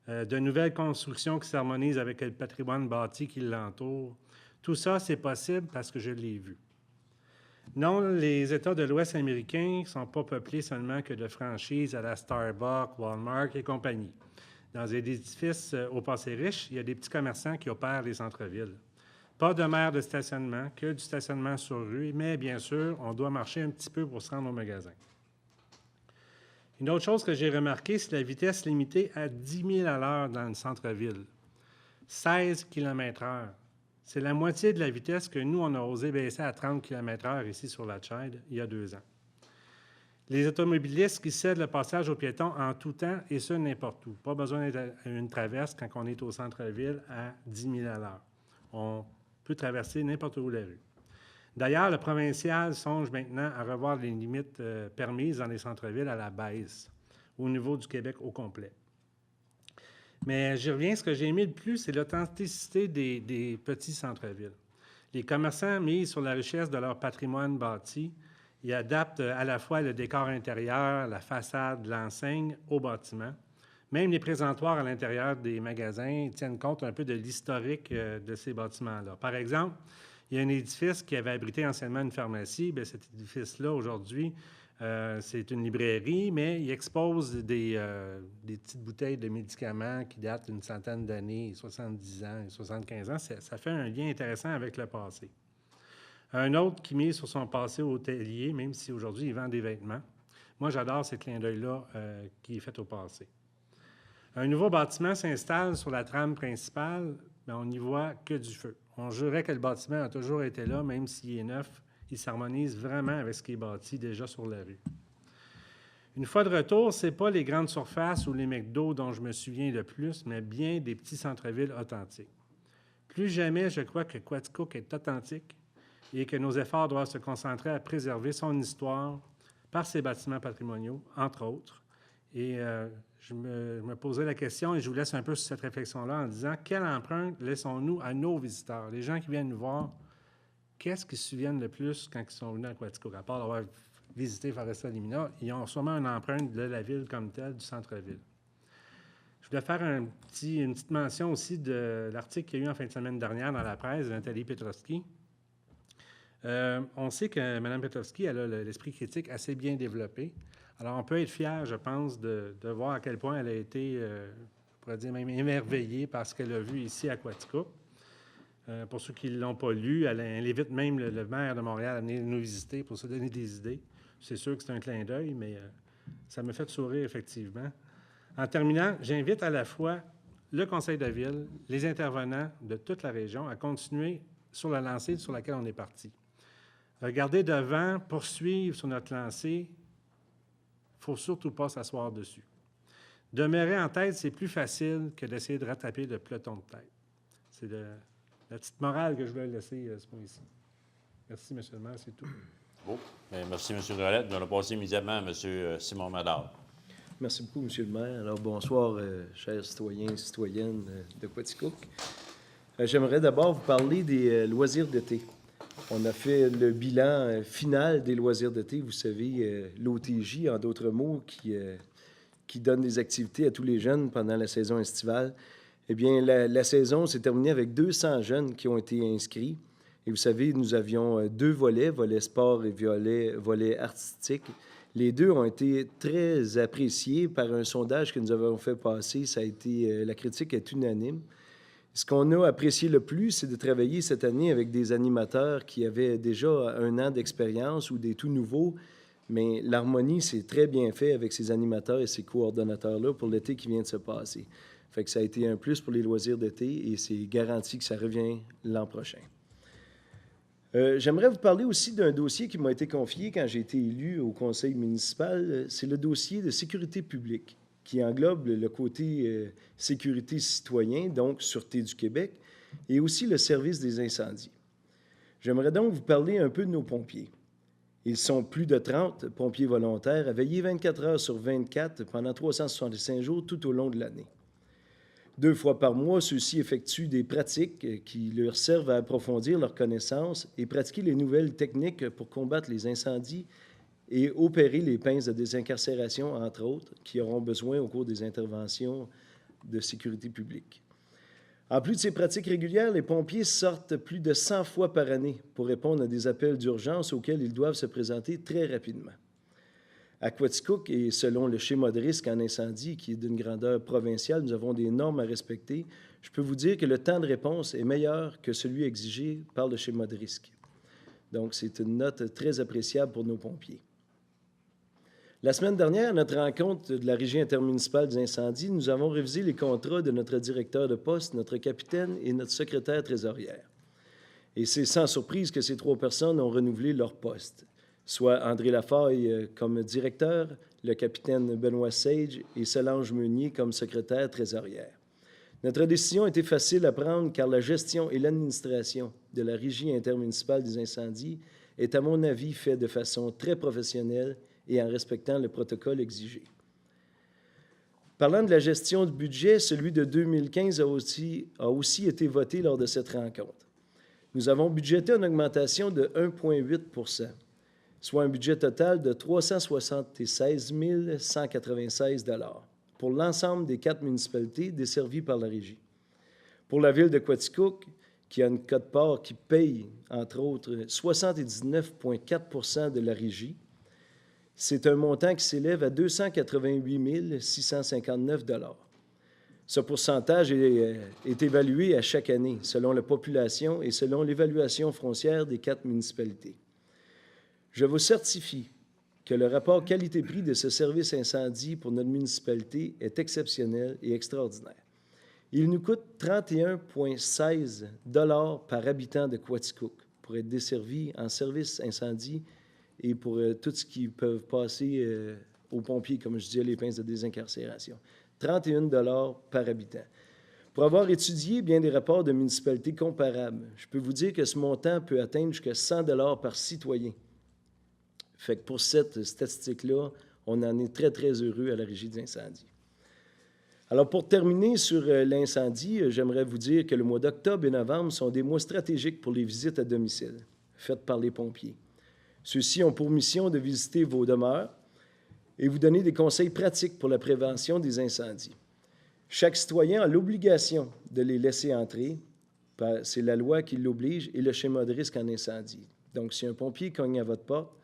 de nouvelles constructions qui s'harmonisent avec le patrimoine bâti qui l'entoure. Tout ça, c'est possible parce que je l'ai vu. Non, les États de l'Ouest américain ne sont pas peuplés seulement que de franchises à la Starbucks, Walmart et compagnie. Dans des édifices au passé riche, il y a des petits commerçants qui opèrent les centres-villes. Pas de maire de stationnement, que du stationnement sur rue, mais bien sûr, on doit marcher un petit peu pour se rendre au magasin. Une autre chose que j'ai remarqué, c'est la vitesse limitée à 10 000 à l'heure dans le centre-ville. 16 km/h. C'est la moitié de la vitesse que nous, on a osé baisser à 30 km/h ici sur la Chide il y a 2 ans. Les automobilistes qui cèdent le passage aux piétons en tout temps, et ce, n'importe où. Pas besoin d'être à une traverse quand on est au centre-ville à 10 000 à l'heure. On peut traverser n'importe où la rue. D'ailleurs, le provincial songe maintenant à revoir les limites permises dans les centres-villes à la baisse, au niveau du Québec au complet. Mais j'y reviens, ce que j'ai aimé le plus, c'est l'authenticité des petits centres-villes. Les commerçants misent sur la richesse de leur patrimoine bâti. Ils adaptent à la fois le décor intérieur, la façade, l'enseigne au bâtiment. Même les présentoirs à l'intérieur des magasins tiennent compte un peu de l'historique de ces bâtiments-là. Par exemple, il y a un édifice qui avait abrité anciennement une pharmacie. Bien, cet édifice-là, aujourd'hui, c'est une librairie, mais il expose des petites bouteilles de médicaments qui datent d'une centaine d'années, 70 ans et 75 ans. Ça fait un lien intéressant avec le passé. Un autre qui mise sur son passé hôtelier, même si aujourd'hui, il vend des vêtements. Moi, j'adore ces clins d'œil-là qui est fait au passé. Un nouveau bâtiment s'installe sur la trame principale, mais on n'y voit que du feu. On jurait que le bâtiment a toujours été là, même s'il est neuf. Il s'harmonise vraiment avec ce qui est bâti déjà sur la rue. Une fois de retour, ce n'est pas les grandes surfaces ou les McDo dont je me souviens le plus, mais bien des petits centres-villes authentiques. Plus jamais, je crois que Quaticook est authentique et que nos efforts doivent se concentrer à préserver son histoire par ses bâtiments patrimoniaux, entre autres. Et je me posais la question, et je vous laisse un peu sur cette réflexion-là en disant, quelle empreinte laissons-nous à nos visiteurs, les gens qui viennent nous voir? Qu'est-ce qu'ils se souviennent le plus quand ils sont venus à Quaticook? À part d'avoir visité Foresta-Limina, ils ont sûrement une empreinte de la ville comme telle, du centre-ville. Je voulais faire une petite mention aussi de l'article qu'il y a eu en fin de semaine dernière dans la presse de Nathalie Petrovski. On sait que Mme Petrovski elle a l'esprit critique assez bien développé. Alors, on peut être fier, je pense, de voir à quel point elle a été, on pourrait dire même émerveillée par ce qu'elle a vu ici à Quaticook. Pour ceux qui ne l'ont pas lu, elle invite même le maire de Montréal à venir nous visiter pour se donner des idées. C'est sûr que c'est un clin d'œil, mais ça me fait sourire, effectivement. En terminant, j'invite à la fois le conseil de ville, les intervenants de toute la région à continuer sur la lancée sur laquelle on est parti. Regardez devant, poursuivre sur notre lancée. Il ne faut surtout pas s'asseoir dessus. Demeurer en tête, c'est plus facile que d'essayer de rattraper le peloton de tête. C'est la petite morale que je voulais laisser à ce point-ci. Merci, M. le maire, c'est tout. Bon. Bien, merci, M. Drolet. Nous allons passer immédiatement à M. Simon Madard. Merci beaucoup, M. le maire. Alors, bonsoir, chers citoyens et citoyennes de Quaticook. J'aimerais d'abord vous parler des loisirs d'été. On a fait le bilan final des loisirs d'été. Vous savez, l'OTJ, en d'autres mots, qui donne des activités à tous les jeunes pendant la saison estivale. Eh bien, la saison s'est terminée avec 200 jeunes qui ont été inscrits. Et vous savez, nous avions 2 volets, volet sport et volet artistique. Les 2 ont été très appréciés par un sondage que nous avons fait passer. Ça a été, la critique est unanime. Ce qu'on a apprécié le plus, c'est de travailler cette année avec des animateurs qui avaient déjà 1 an d'expérience ou des tout nouveaux. Mais l'harmonie, c'est très bien fait avec ces animateurs et ces coordonnateurs-là pour l'été qui vient de se passer. Fait que ça a été un plus pour les loisirs d'été et c'est garanti que ça revient l'an prochain. J'aimerais vous parler aussi d'un dossier qui m'a été confié quand j'ai été élu au conseil municipal. C'est le dossier de sécurité publique qui englobe le côté sécurité citoyen, donc Sûreté du Québec, et aussi le service des incendies. J'aimerais donc vous parler un peu de nos pompiers. Ils sont plus de 30 pompiers volontaires à veiller 24 heures sur 24 pendant 365 jours tout au long de l'année. 2 fois par mois, ceux-ci effectuent des pratiques qui leur servent à approfondir leurs connaissances et pratiquer les nouvelles techniques pour combattre les incendies et opérer les pinces de désincarcération, entre autres, qui auront besoin au cours des interventions de sécurité publique. En plus de ces pratiques régulières, les pompiers sortent plus de 100 fois par année pour répondre à des appels d'urgence auxquels ils doivent se présenter très rapidement. À Quaticook, et selon le schéma de risque en incendie, qui est d'une grandeur provinciale, nous avons des normes à respecter. Je peux vous dire que le temps de réponse est meilleur que celui exigé par le schéma de risque. Donc, c'est une note très appréciable pour nos pompiers. La semaine dernière, à notre rencontre de la Régie intermunicipale des incendies, nous avons révisé les contrats de notre directeur de poste, notre capitaine et notre secrétaire trésorière. Et c'est sans surprise que ces 3 personnes ont renouvelé leur poste, soit André Lafaille comme directeur, le capitaine Benoît Sage et Solange Meunier comme secrétaire trésorière. Notre décision était facile à prendre car la gestion et l'administration de la Régie intermunicipale des incendies est, à mon avis, fait de façon très professionnelle et en respectant le protocole exigé. Parlant de la gestion du budget, celui de 2015 a aussi été voté lors de cette rencontre. Nous avons budgété une augmentation de 1,8 %, soit un budget total de 376 196 $ pour l'ensemble des 4 municipalités desservies par la Régie. Pour la ville de Quaticook, qui a une quote-part qui paye, entre autres, 79,4 % de la Régie, c'est un montant qui s'élève à 288 659 $. Ce pourcentage est évalué à chaque année selon la population et selon l'évaluation foncière des 4 municipalités. Je vous certifie que le rapport qualité-prix de ce service incendie pour notre municipalité est exceptionnel et extraordinaire. Il nous coûte 31,16 $ par habitant de Quaticook pour être desservi en service incendie et pour tout ce qui peut passer aux pompiers, comme je disais, les pinces de désincarcération. 31 $ par habitant. Pour avoir étudié bien des rapports de municipalités comparables, je peux vous dire que ce montant peut atteindre jusqu'à 100 $ par citoyen. Fait que pour cette statistique-là, on en est très, très heureux à la Régie des incendies. Alors, pour terminer sur l'incendie, j'aimerais vous dire que le mois d'octobre et novembre sont des mois stratégiques pour les visites à domicile faites par les pompiers. Ceux-ci ont pour mission de visiter vos demeures et vous donner des conseils pratiques pour la prévention des incendies. Chaque citoyen a l'obligation de les laisser entrer. C'est la loi qui l'oblige et le schéma de risque en incendie. Donc, si un pompier cogne à votre porte,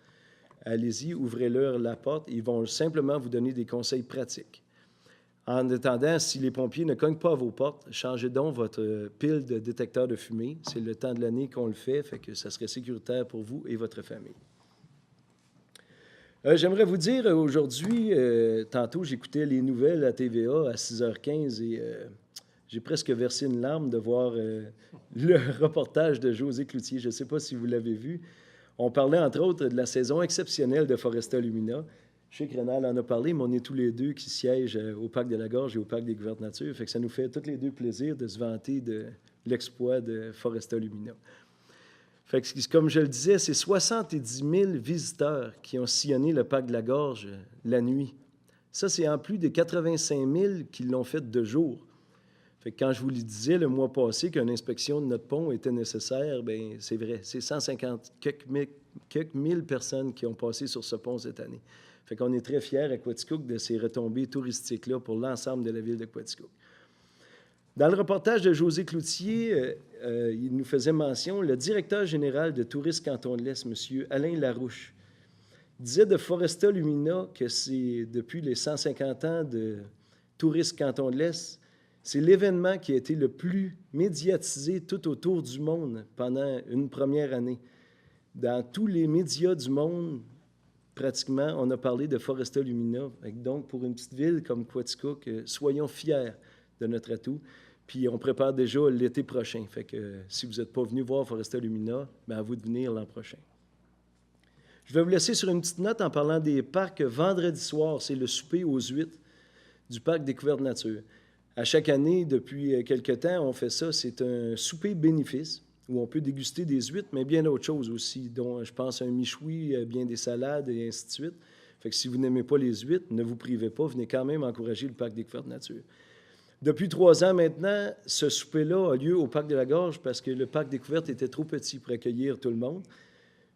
allez-y, ouvrez-leur la porte. Ils vont simplement vous donner des conseils pratiques. En attendant, si les pompiers ne cognent pas à vos portes, changez donc votre pile de détecteur de fumée. C'est le temps de l'année qu'on le fait que ça serait sécuritaire pour vous et votre famille. J'aimerais vous dire, aujourd'hui, tantôt, j'écoutais les nouvelles à TVA à 6h15 et j'ai presque versé une larme de voir le reportage de José Cloutier. Je ne sais pas si vous l'avez vu. On parlait, entre autres, de la saison exceptionnelle de Foresta Lumina. Je sais que Rénal en a parlé, mais on est tous les deux qui siègent au Parc de la Gorge et au Parc des Gouvernatures. Fait que ça nous fait tous les deux plaisir de se vanter de l'exploit de Foresta Lumina. Fait que, comme je le disais, c'est 70 000 visiteurs qui ont sillonné le Parc de la Gorge la nuit. Ça, c'est en plus des 85 000 qui l'ont fait de jour. Fait que quand je vous le disais le mois passé qu'une inspection de notre pont était nécessaire, bien, c'est vrai. C'est 150 quelques mille personnes qui ont passé sur ce pont cette année. Fait qu'on est très fiers à Quaticook de ces retombées touristiques-là pour l'ensemble de la ville de Quaticook. Dans le reportage de José Cloutier, il nous faisait mention, le directeur général de Tourisme Canton de l'Est, M. Alain Larouche, disait de Foresta Lumina que c'est depuis les 150 ans de Tourisme Canton de l'Est, c'est l'événement qui a été le plus médiatisé tout autour du monde pendant une première année. Dans tous les médias du monde, pratiquement, on a parlé de Foresta Lumina. Donc, pour une petite ville comme Quaticook, soyons fiers de notre atout. Puis on prépare déjà l'été prochain. Fait que si vous n'êtes pas venu voir Foresta Lumina, bien à vous de venir l'an prochain. Je vais vous laisser sur une petite note en parlant des parcs. Vendredi soir, c'est le souper aux huîtres du Parc Découverte Nature. À chaque année, depuis quelque temps, on fait ça. C'est un souper bénéfice où on peut déguster des huîtres, mais bien d'autres choses aussi, dont je pense un michoui, bien des salades et ainsi de suite. Fait que si vous n'aimez pas les huîtres, ne vous privez pas, venez quand même encourager le Parc Découverte Nature. Depuis 3 ans maintenant, ce souper-là a lieu au Parc de la Gorge parce que le Parc Découverte était trop petit pour accueillir tout le monde.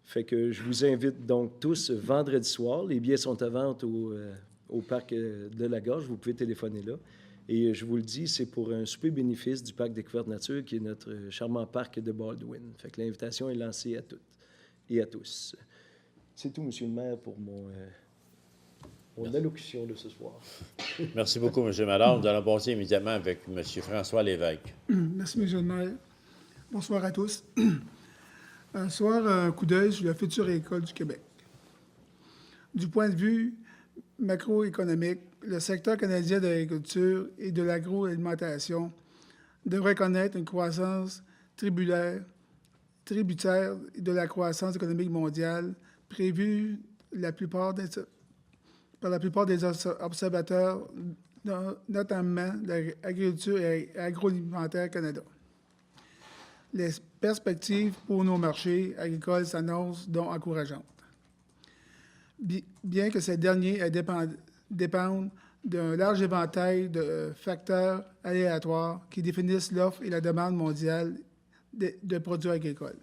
Fait que je vous invite donc tous vendredi soir. Les billets sont à vente au Parc de la Gorge. Vous pouvez téléphoner là. Et je vous le dis, c'est pour un souper bénéfice du Parc Découverte Nature qui est notre charmant parc de Baldwin. Fait que l'invitation est lancée à toutes et à tous. C'est tout, Monsieur le maire, pour mon allocution de ce soir. Merci beaucoup, M. Madame. Nous allons passer immédiatement avec M. François Lévesque. Merci, M. le maire. Bonsoir à tous. Ce soir, un coup d'œil sur la future école du Québec. Du point de vue macroéconomique, le secteur canadien de l'agriculture et de l'agroalimentation devrait connaître une croissance tributaire de la croissance économique mondiale prévue par la plupart des observateurs, notamment de l'agriculture et agroalimentaire Canada. Les perspectives pour nos marchés agricoles s'annoncent donc encourageantes. Bien que ces derniers dépendent d'un large éventail de facteurs aléatoires qui définissent l'offre et la demande mondiale de produits agricoles.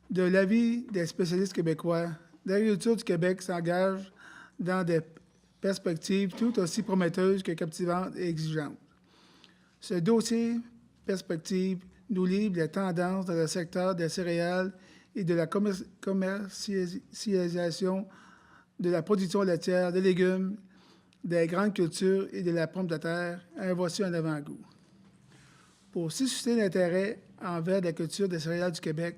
De l'avis des spécialistes québécois, l'agriculture du Québec s'engage dans des perspectives tout aussi prometteuses que captivantes et exigeantes. Ce dossier perspective nous livre les tendances dans le secteur des céréales et de la commercialisation de la production laitière, des légumes, des grandes cultures et de la pomme de terre. Voici un avant-goût. Pour susciter l'intérêt envers la culture des céréales du Québec,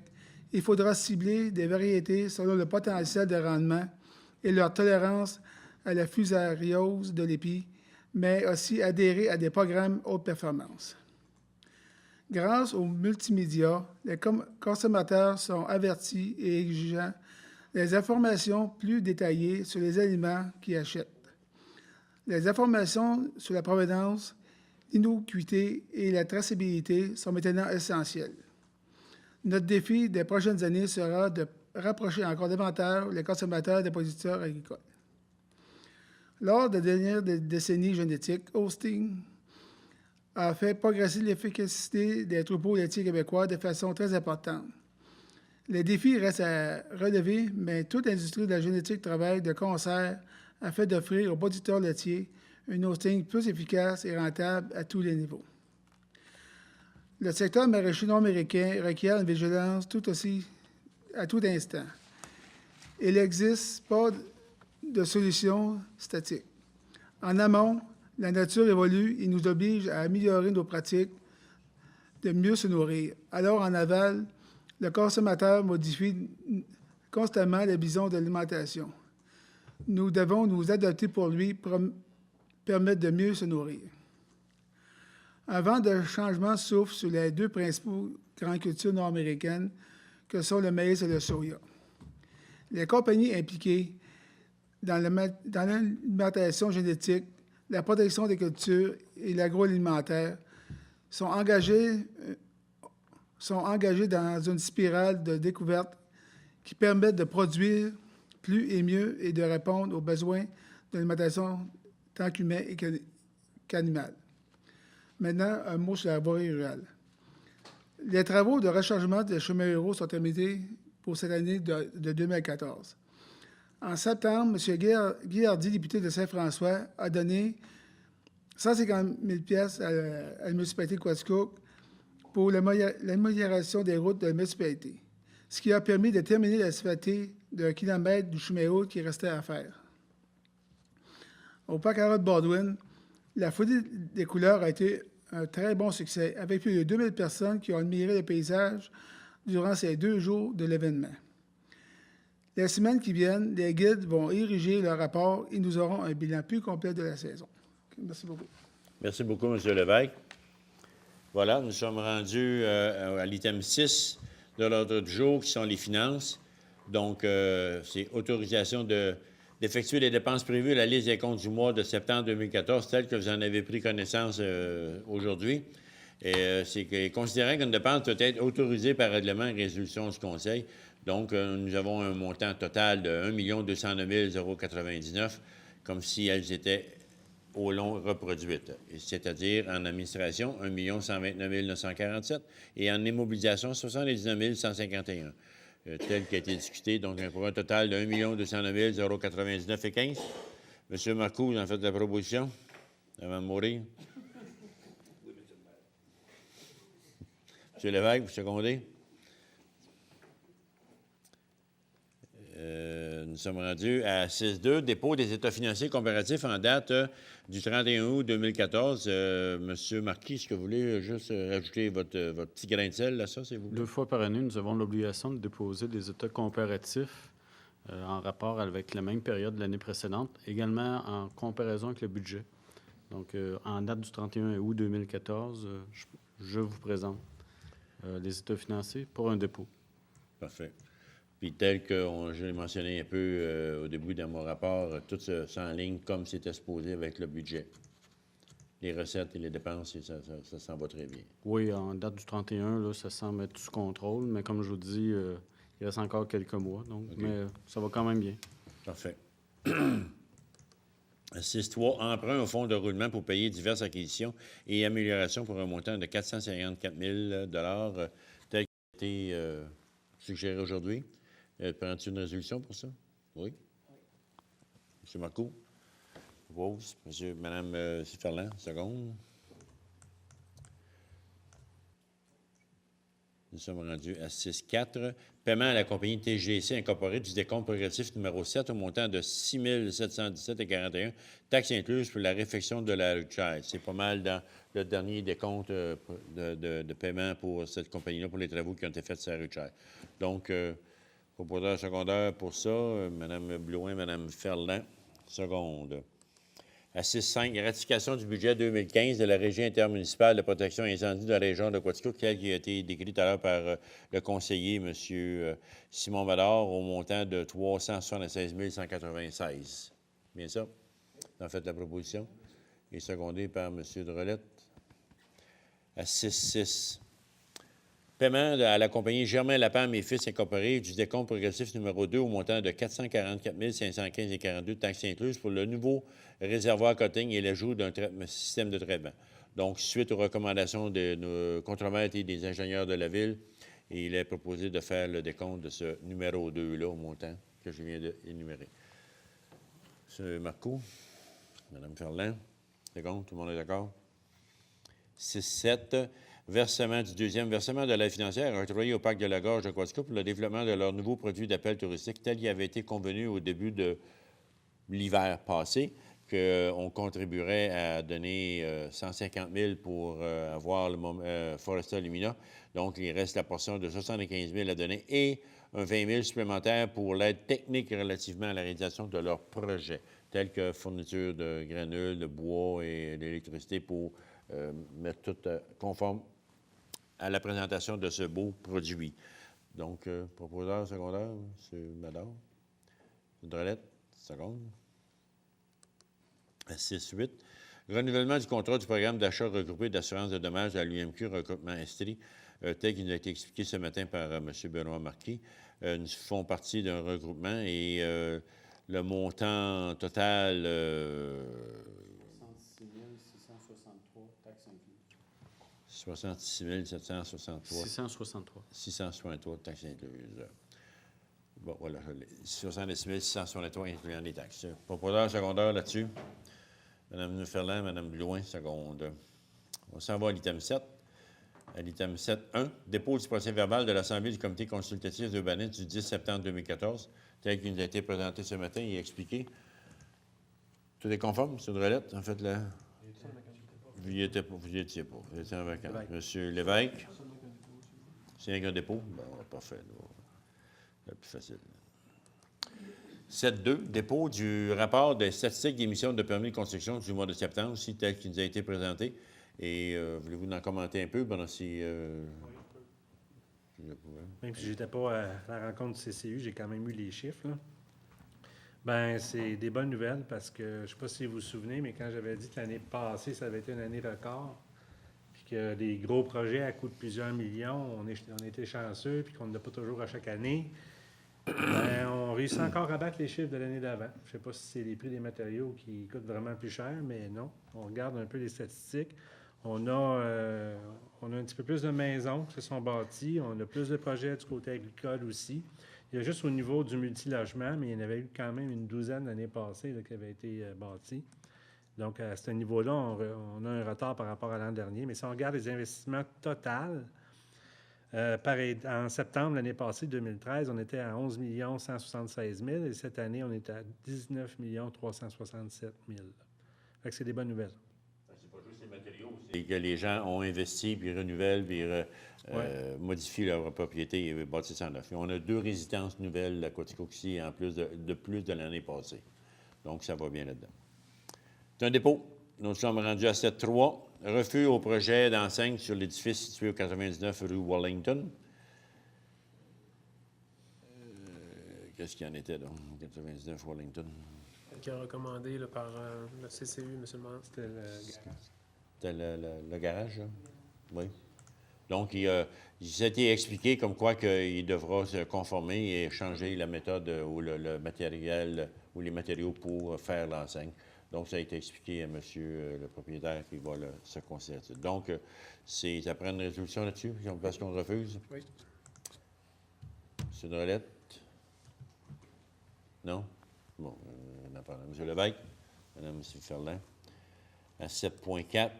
il faudra cibler des variétés selon le potentiel de rendement et leur tolérance à la fusariose de l'épi, mais aussi adhérer à des programmes haute performance. Grâce aux multimédias, les consommateurs sont avertis et exigeants des informations plus détaillées sur les aliments qu'ils achètent. Les informations sur la provenance, l'innocuité et la traçabilité sont maintenant essentielles. Notre défi des prochaines années sera de rapprocher encore davantage les consommateurs des producteurs agricoles. Lors des dernières décennies génétiques, Hosting a fait progresser l'efficacité des troupeaux laitiers québécois de façon très importante. Les défis restent à relever, mais toute l'industrie de la génétique travaille de concert afin d'offrir aux producteurs laitiers une hosting plus efficace et rentable à tous les niveaux. Le secteur maraîcher nord-américain requiert une vigilance à tout instant. Il n'existe pas de solution statique. En amont, La nature évolue et nous oblige à améliorer nos pratiques de mieux se nourrir. Alors, en aval, le consommateur modifie constamment les visions de l'alimentation. Nous devons nous adapter pour lui permettre de mieux se nourrir. Un vent de changement souffle sur les deux principaux grandes cultures nord-américaines que sont le maïs et le soya. Les compagnies impliquées dans l'alimentation génétique, la protection des cultures et l'agroalimentaire sont engagées dans une spirale de découverte qui permettent de produire plus et mieux et de répondre aux besoins de l'alimentation tant qu'humain et qu'animal. Maintenant, un mot sur la voirie rurale. Les travaux de rechargement des chemins ruraux sont terminés pour cette année de 2014. En septembre, M. Guy Hardy, député de Saint-François, a donné 150 000 $ à la municipalité de Quaticook pour l'amélioration des routes de la municipalité, ce qui a permis de terminer l'asphalté d'1 kilomètre du chemin haut qui restait à faire. Au parc Harold Baldwin, la folie des couleurs a été un très bon succès, avec plus de 2000 personnes qui ont admiré le paysage durant ces 2 jours de l'événement. Les semaines qui viennent, les guides vont ériger leur rapport et nous aurons un bilan plus complet de la saison. Merci beaucoup. Merci beaucoup, M. Lévesque. Voilà, nous sommes rendus à l'item 6 de l'ordre du jour, qui sont les finances. Donc, c'est autorisation d'effectuer les dépenses prévues à la liste des comptes du mois de septembre 2014, telle que vous en avez pris connaissance aujourd'hui. Et c'est considérant qu'une dépense peut être autorisée par règlement et résolution du Conseil. Donc, nous avons un montant total de 1 209 099, comme si elles étaient au long reproduites, c'est-à-dire en administration, 1 129 947 et en immobilisation, 79 151, tel qui a été discuté, donc pour un total de 1 209 099 et 15. M. Marcoux, vous en faites la proposition avant de mourir. M. Lévesque, vous secondez? Nous sommes rendus à 6.2, dépôt des états financiers comparatifs en date du 31 août 2014. Monsieur Marquis, est-ce que vous voulez juste rajouter votre petit grain de sel là, ça, s'il vous plaît? 2 fois par année, nous avons l'obligation de déposer des états comparatifs en rapport avec la même période de l'année précédente, également en comparaison avec le budget. Donc, en date du 31 août 2014, je vous présente les états financiers pour un dépôt. Parfait. Puis tel que je l'ai mentionné un peu au début dans mon rapport, tout ça en ligne comme c'était supposé avec le budget. Les recettes et les dépenses, ça s'en va très bien. Oui, en date du 31, là, ça semble être sous contrôle, mais comme je vous dis, il reste encore quelques mois, donc, OK. Mais ça va quand même bien. Parfait. 6.3, emprunt au fonds de roulement pour payer diverses acquisitions et améliorations pour un montant de 454 000 tel qu'il a été suggéré aujourd'hui. Prends-tu une résolution pour ça? Oui? M. Marcoux? Rose? Mme Ferland, seconde. Nous sommes rendus à 6.4. Paiement à la compagnie TGC Incorporée du décompte progressif numéro 7 au montant de 6 717,41 taxes incluses pour la réfection de la routière. C'est pas mal dans le dernier décompte de paiement pour cette compagnie-là, pour les travaux qui ont été faits sur la routière. Donc, propositeur secondaire pour ça, Mme Blouin, Mme Ferland, seconde. À 6.5, ratification du budget 2015 de la Régie intermunicipale de protection incendie de la région de Quaticook, tel qui a été décrit tout à l'heure par le conseiller, M. Simon Vador, au montant de 376 196. Bien ça? Vous en faites la proposition. Et secondé par M. Drolette. À 6.6. Paiement à la compagnie Germain Lapam et Fils Incorporé du décompte progressif numéro 2 au montant de 444 515,42 taxes incluses pour le nouveau réservoir Cotting et l'ajout d'un système de traitement. Donc, suite aux recommandations de nos contremaîtres et des ingénieurs de la Ville, il est proposé de faire le décompte de ce numéro 2-là au montant que je viens d'énumérer. M. Marcoux, Mme Ferland, seconde, tout le monde est d'accord? 6.7. Versement du deuxième versement de l'aide financière octroyée au Parc de la Gorge de Quaticook pour le développement de leur nouveau produit d'appel touristique tel qu'il avait été convenu au début de l'hiver passé, on contribuerait à donner 150 000 pour avoir le Foresta Lumina. Donc, il reste la portion de 75 000 à donner et un 20 000 supplémentaire pour l'aide technique relativement à la réalisation de leurs projets, tels que fourniture de granules, de bois et d'électricité pour mettre tout conforme à la présentation de ce beau produit. Donc, proposeur secondaire, M. Madard. Drolette, seconde. À 6-8. Renouvellement du contrat du programme d'achat regroupé d'assurance de dommages à l'UMQ Recrutement Estrie, tel qu'il nous a été expliqué ce matin par M. Benoît Marquis. Nous font partie d'un regroupement et le montant total... 66 763. 663 taxes incluses. Bon, voilà, 66 663 incluant les taxes. Proposeur secondaire là-dessus. Mme Ferland, Mme Blouin, seconde. On s'en va à l'item 7. À l'item 7.1, dépôt du procès-verbal de l'Assemblée du comité consultatif d'urbanisme du 10 septembre 2014, tel qu'il nous a été présenté ce matin et expliqué. Tout est conforme, M. Drolette? En fait, là... Vous n'y étiez pas. Vous étiez en vacances. Monsieur Lévesque? C'est un dépôt? Bon, parfait. C'est plus facile. 7.2, dépôt du rapport des statistiques d'émission de permis de construction du mois de septembre, aussi tel qu'il nous a été présenté. Et voulez-vous en commenter un peu pendant si... Même si je n'étais pas à la rencontre du CCU, j'ai quand même eu les chiffres, là. Bien, c'est des bonnes nouvelles parce que, je ne sais pas si vous vous souvenez, mais quand j'avais dit que l'année passée, ça avait été une année record, puis que des gros projets à coût de plusieurs millions, on était chanceux, puis qu'on n'a pas toujours à chaque année, bien, on réussit encore à battre les chiffres de l'année d'avant. Je ne sais pas si c'est les prix des matériaux qui coûtent vraiment plus cher, mais non. On regarde un peu les statistiques. On a un petit peu plus de maisons qui se sont bâties. On a plus de projets du côté agricole aussi. Il y a juste au niveau du multilogement, mais il y en avait eu quand même une douzaine l'année passée là, qui avaient été bâtis. Donc, à ce niveau-là, on a un retard par rapport à l'an dernier. Mais si on regarde les investissements totaux, en septembre l'année passée, 2013, on était à 11 176 000 et cette année, on est à 19 367 000. Fait que c'est des bonnes nouvelles. C'est pas juste les matériaux, c'est que les gens ont investi, puis renouvellent, puis modifient leur propriété et bâtissent en neuf. On a 2 résidences nouvelles à Quaticook-ici, en plus de l'année passée. Donc, ça va bien là-dedans. C'est un dépôt. Nous sommes rendus à 7.3. Refus au projet d'enseigne sur l'édifice situé au 99 rue Wellington. Qu'est-ce qu'il y en était, donc, 99 Wellington? Qui a recommandé là, par le CCU, M. le maire. C'était le garage. C'était le garage, là? Oui. Donc, il s'est été expliqué comme quoi qu'il devra se conformer et changer la méthode ou le matériel ou les matériaux pour faire l'enseigne. Donc, ça a été expliqué à monsieur le propriétaire qui va se concerter. Donc, ça prend une résolution là-dessus parce qu'on refuse? Oui. M. Drolette? Non? Bon, on en parle. M. Lévesque? Mme Ferland? À 7.4,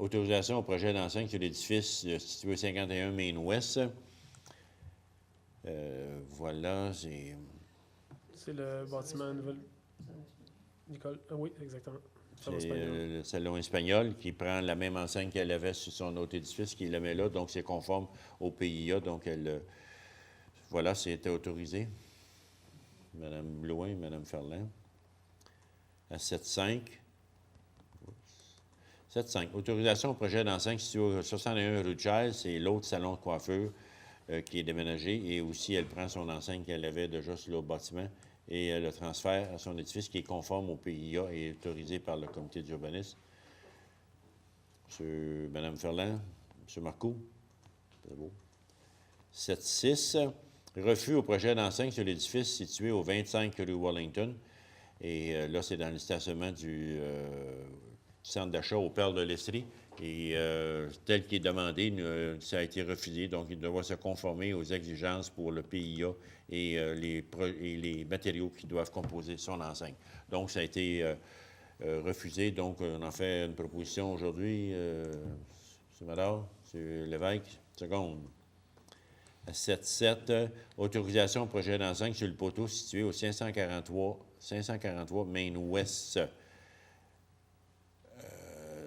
autorisation au projet d'enseigne sur l'édifice situé 51 Main-Ouest. Voilà, C'est le bâtiment nouvelle. Nicole. Ah oui, exactement. c'est le salon espagnol qui prend la même enseigne qu'elle avait sur son autre édifice, qui la met là, donc c'est conforme au PIA. Donc, voilà, c'était autorisé. Mme Blouin, Mme Ferland. À 7.5. 7.5. Autorisation au projet d'enseigne situé au 61 rue de Chaise, c'est l'autre salon de coiffure qui est déménagé. Et aussi, elle prend son enseigne qu'elle avait déjà sur l'autre bâtiment et elle le transfère à son édifice qui est conforme au PIA et autorisé par le comité d'urbanisme. Mme Ferland, M. Marcoux. C'est beau. 7.6. Refus au projet d'enseigne sur l'édifice situé au 25 rue Wellington. Et là, c'est dans le stationnement du centre d'achat aux Perles de l'Estrie. Et tel qu'il est demandé, ça a été refusé. Donc, il doit se conformer aux exigences pour le PIA et les matériaux qui doivent composer son enseigne. Donc, ça a été refusé. Donc, on en fait une proposition aujourd'hui. M. Madard, M. Lévesque, seconde. À 7.7, autorisation au projet d'enseigne sur le poteau situé au 543 Main-Ouest.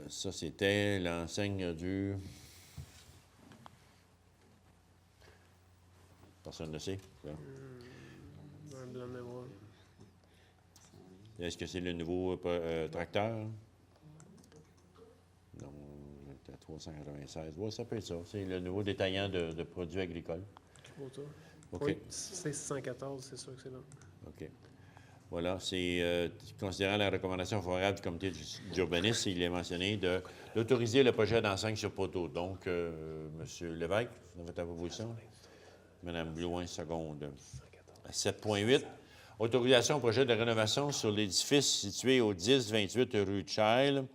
Ça, c'était l'enseigne du... Personne ne sait. Ça. Un blanc de mémoire. Est-ce que c'est le nouveau tracteur? Non, c'était 396. Oui, ça peut être ça. C'est le nouveau détaillant de produits agricoles. Kubota. OK. Oui, c'est 614, c'est sûr que c'est là. OK. Voilà, c'est considérant la recommandation favorable du comité d'urbanisme, il est mentionné d'autoriser le projet d'enseigne sur poteau. Donc, M. Lévesque, vous avez ta proposition? Mme Blouin, seconde. À 7.8, autorisation au projet de rénovation sur l'édifice situé au 10-28 rue de Child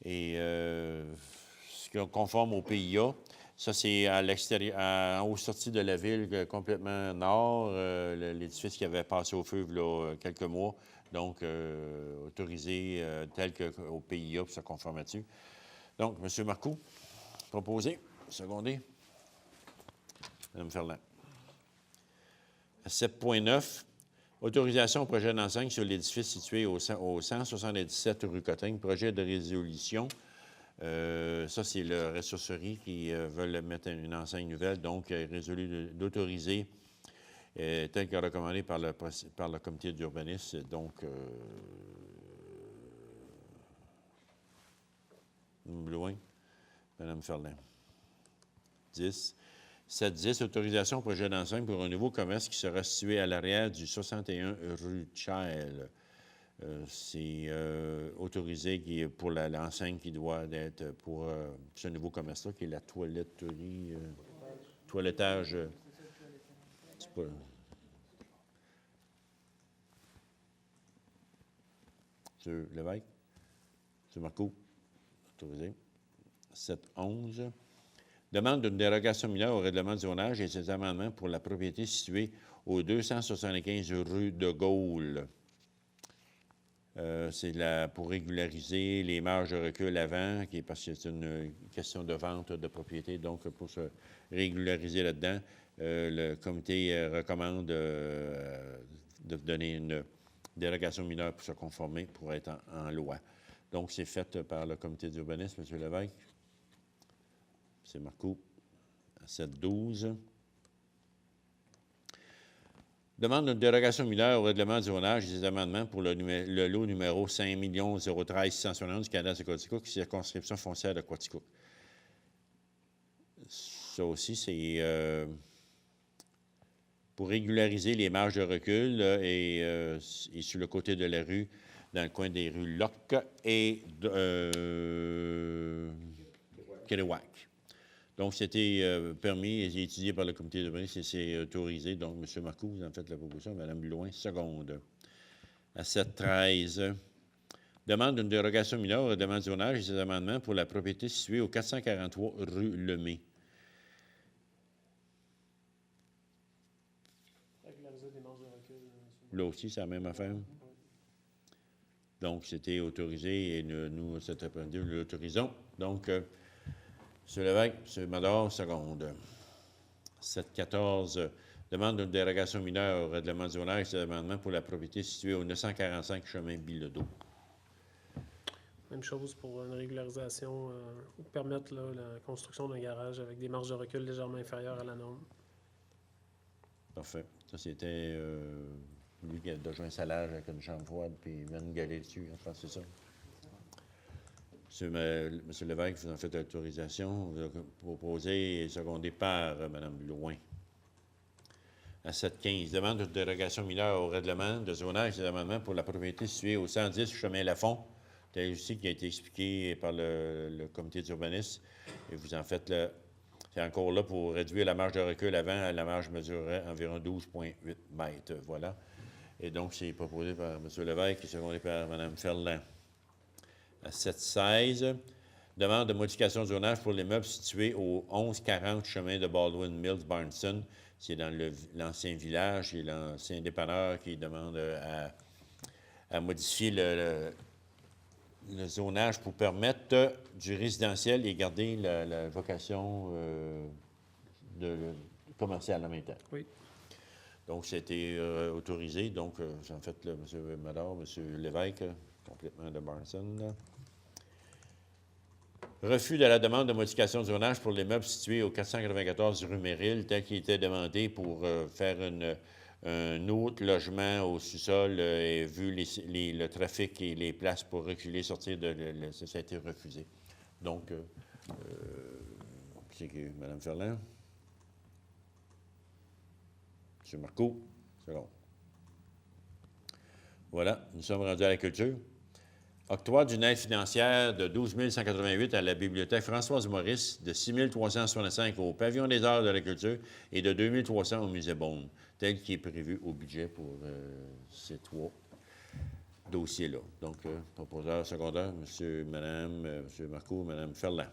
et ce qui est conforme au PIA. Ça, c'est à l'extérieur, aux sorties de la ville, complètement nord, l'édifice qui avait passé au feu il y a quelques mois. Donc, autorisé tel qu'au PIA pour se conformer là-dessus. Donc, M. Marcoux, proposé, secondé. Mme Ferland. 7.9, autorisation au projet d'enseigne sur l'édifice situé au 177 rue Cottaigne, projet de résolution. Ça, c'est le ressourcerie qui veulent mettre une enseigne nouvelle, donc résolu d'autoriser, tel que recommandé par le comité d'urbanisme. Donc, loin, Mme Ferland. 10. 7.10, autorisation au projet d'enseigne pour un nouveau commerce qui sera situé à l'arrière du 61 rue Child. C'est autorisé pour l'enseigne qui doit être pour ce nouveau commerce-là, qui est la toiletterie, toilettage. C'est pas... M. Lévesque? M. Marcoux? Autorisé. 7.11. Demande d'une dérogation mineure au règlement du zonage et ses amendements pour la propriété située au 275 rue de Gaulle. C'est pour régulariser les marges de recul avant, parce que c'est une question de vente de propriété. Donc, pour se régulariser là-dedans, le comité recommande de donner une dérogation mineure pour se conformer, pour être en loi. Donc, c'est fait par le comité d'urbanisme, M. Lévesque. C'est Marcoux, à 7.12. Demande d'une dérogation mineure au règlement du zonage et des amendements pour le lot numéro 5 013 671 du Canada de Quaticook, circonscription foncière de Quaticook. Ça aussi, c'est pour régulariser les marges de recul et sur le côté de la rue, dans le coin des rues Locke et Kerouac. Donc, c'était permis et étudié par le comité de brise et c'est autorisé. Donc, M. Marcoux, vous en faites la proposition. Mme Blouin, seconde. À 7.13. Demande d'une dérogation mineure au règlement du zonage et ses amendements pour la propriété située au 443 rue Lemay. Régulariser des marges de recul. Là aussi, c'est la même affaire. Donc, c'était autorisé et nous, cet après-midi, nous l'autorisons. Donc, M. Lévesque, M. Mador, seconde. 7.14, demande d'une dérogation mineure au règlement du zonage et ses amendements pour la propriété située au 945 chemin Bilodeau. Même chose pour une régularisation, permettre là, la construction d'un garage avec des marges de recul légèrement inférieures à la norme. Parfait. Ça, c'était lui qui a rejoint un salage avec une chambre froide, puis il vient de gueuler dessus. Je pense que c'est ça. Monsieur Lévesque, vous en faites l'autorisation. Vous avez proposé et secondé par Mme Blouin. À 7.15, demande de dérogation mineure au règlement de zonage des amendements pour la propriété située au 110 chemin Lafont. C'est aussi qui a été expliqué par le comité d'urbanisme. Et vous en faites c'est encore là pour réduire la marge de recul avant. La marge mesurerait environ 12,8 mètres. Voilà. Et donc, c'est proposé par M. Lévesque et secondé par Mme Ferland. À 7.16, demande de modification de zonage pour l'immeuble situé au 1140 chemin de Baldwin Mills, Barnson. C'est dans l'ancien village et l'ancien dépanneur qui demande à modifier le zonage pour permettre du résidentiel et garder la vocation commerciale en même temps. Oui. Donc, c'était autorisé. Donc, j'en fais M. Mador, M. Lévesque, complètement de Barnson. Là. Refus de la demande de modification du zonage pour l'immeuble situé au 494 rue Méril, tel qu'il était demandé pour faire un autre logement au sous-sol, et vu le trafic et les places pour reculer, sortir ça a été refusé. Donc, c'est que Mme Ferland. M. Marcoux, c'est bon. Voilà, nous sommes rendus à la culture. Octroi d'une aide financière de 12 188 à la Bibliothèque Françoise-Maurice, de 6 365 au Pavillon des arts de la culture et de 2 300 au Musée Beaune, tel qui est prévu au budget pour ces 3 dossiers-là. Donc, proposeur secondaire, M. Marcoux, Mme Ferland.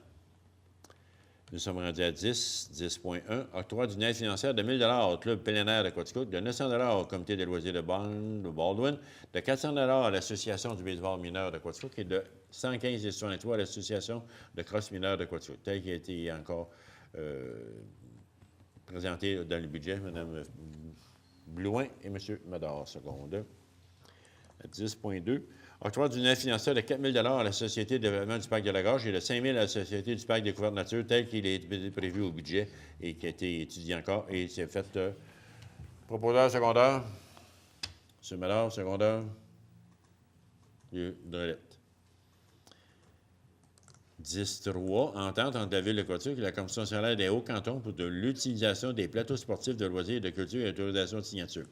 Nous sommes rendus à 10.1. Octroi d'une aide financière de 1 000 au Club plénière de Quaticook, de 900 au Comité des loisirs de Baldwin, de 400 à l'Association du baseball mineur de Quaticook et de 115,63 à l'Association de cross mineur de Quaticook, tel qui a été encore présenté dans le budget. Mme Blouin et M. Mador, seconde. À 10.2. Octroi d'une aide financière de 4 000 à la Société de développement du parc de la Gorge et de 5 000 à la Société du parc Découverte Nature, tel qu'il est prévu au budget et qui a été étudié encore. Et c'est fait proposeur secondaire. M. Mallard, secondaire. Lieu Drolette. 10.3. Entente entre la Ville de Quaticook et la Commission scolaire des Hauts-Cantons pour de l'utilisation des plateaux sportifs de loisirs et de culture et autorisation de signature.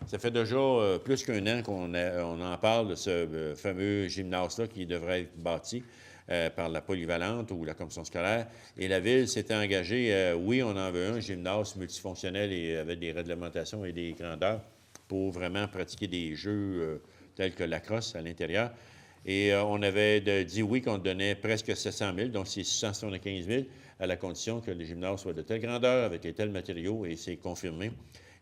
Ça fait déjà plus qu'un an qu'on en parle de ce fameux gymnase-là qui devrait être bâti par la polyvalente ou la commission scolaire. Et la Ville s'était engagée, oui, on en veut un gymnase multifonctionnel et avec des réglementations et des grandeurs pour vraiment pratiquer des jeux tels que la crosse à l'intérieur. Et on avait dit oui qu'on donnait presque 700 000, donc c'est 675 000, à la condition que le gymnase soit de telle grandeur, avec les tels matériaux, et c'est confirmé.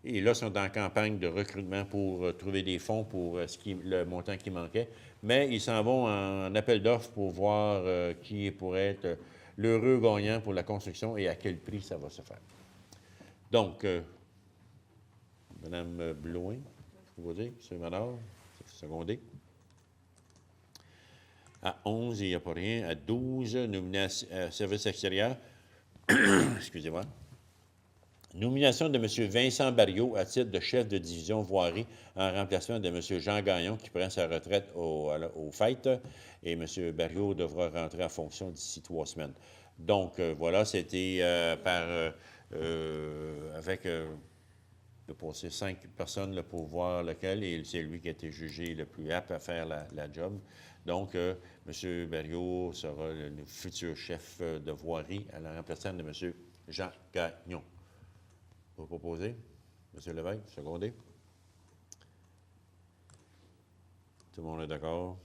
Et là, ils sont en campagne de recrutement pour trouver des fonds pour le montant qui manquait. Mais ils s'en vont en appel d'offres pour voir qui pourrait être l'heureux gagnant pour la construction et à quel prix ça va se faire. Donc, Mme Blouin, vous dire, M. Manard, secondé. À 11, il n'y a pas rien. À 12, nomination service extérieur. Excusez-moi. Nomination de M. Vincent Barriot à titre de chef de division voirie en remplacement de M. Jean Gagnon qui prend sa retraite aux fêtes. Et M. Barriot devra rentrer en fonction d'ici 3 semaines. Donc, voilà, c'était avec de passer 5 personnes là, pour voir lequel, et c'est lui qui a été jugé le plus apte à faire la job. Donc, M. Barriot sera le futur chef de voirie à la remplacement de M. Jean Gagnon. Vous proposez? M. Lévesque, secondé. Tout le monde est d'accord?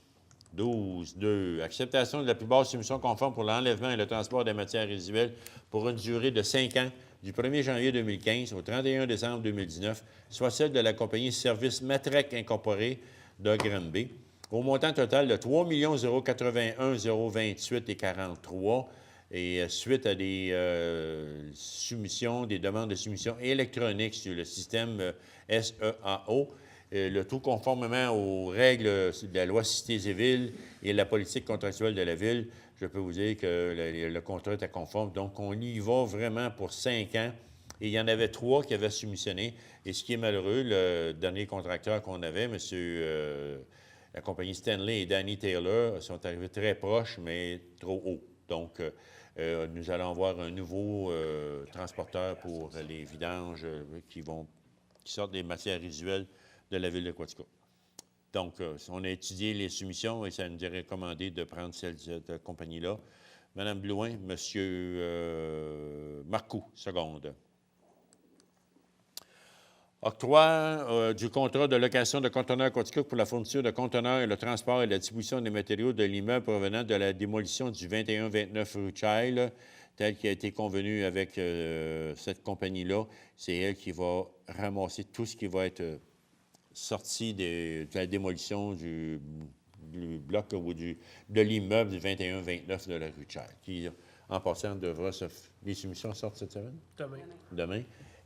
12.2. Acceptation de la plus basse soumission conforme pour l'enlèvement et le transport des matières résiduelles pour une durée de 5 ans, du 1er janvier 2015 au 31 décembre 2019, soit celle de la compagnie Service Matrec Incorporée de Granby, au montant total de 3 081 028 et 43. Et suite à des soumissions, des demandes de soumission électroniques sur le système SEAO, le tout conformément aux règles de la loi Cités et Villes et la politique contractuelle de la Ville, je peux vous dire que le contrat était conforme. Donc, on y va vraiment pour 5 ans. Et il y en avait 3 qui avaient soumissionné. Et ce qui est malheureux, le dernier contracteur qu'on avait, la compagnie Stanley et Danny Taylor, sont arrivés très proches, mais trop haut. Donc, nous allons avoir un nouveau transporteur pour les vidanges qui sortent des matières résiduelles de la Ville de Quaticook. Donc, on a étudié les soumissions et ça nous est recommandé de prendre cette compagnie-là. Mme Blouin, M. Marcoux, seconde. Octroi du contrat de location de conteneurs Quaticook pour la fourniture de conteneurs et le transport et la distribution des matériaux de l'immeuble provenant de la démolition du 21-29 rue Child, tel qui a été convenu avec cette compagnie-là. C'est elle qui va ramasser tout ce qui va être sorti de la démolition du bloc ou de l'immeuble du 21-29 de la rue Child, qui, en passant, devra les soumissions sortent cette semaine? Demain.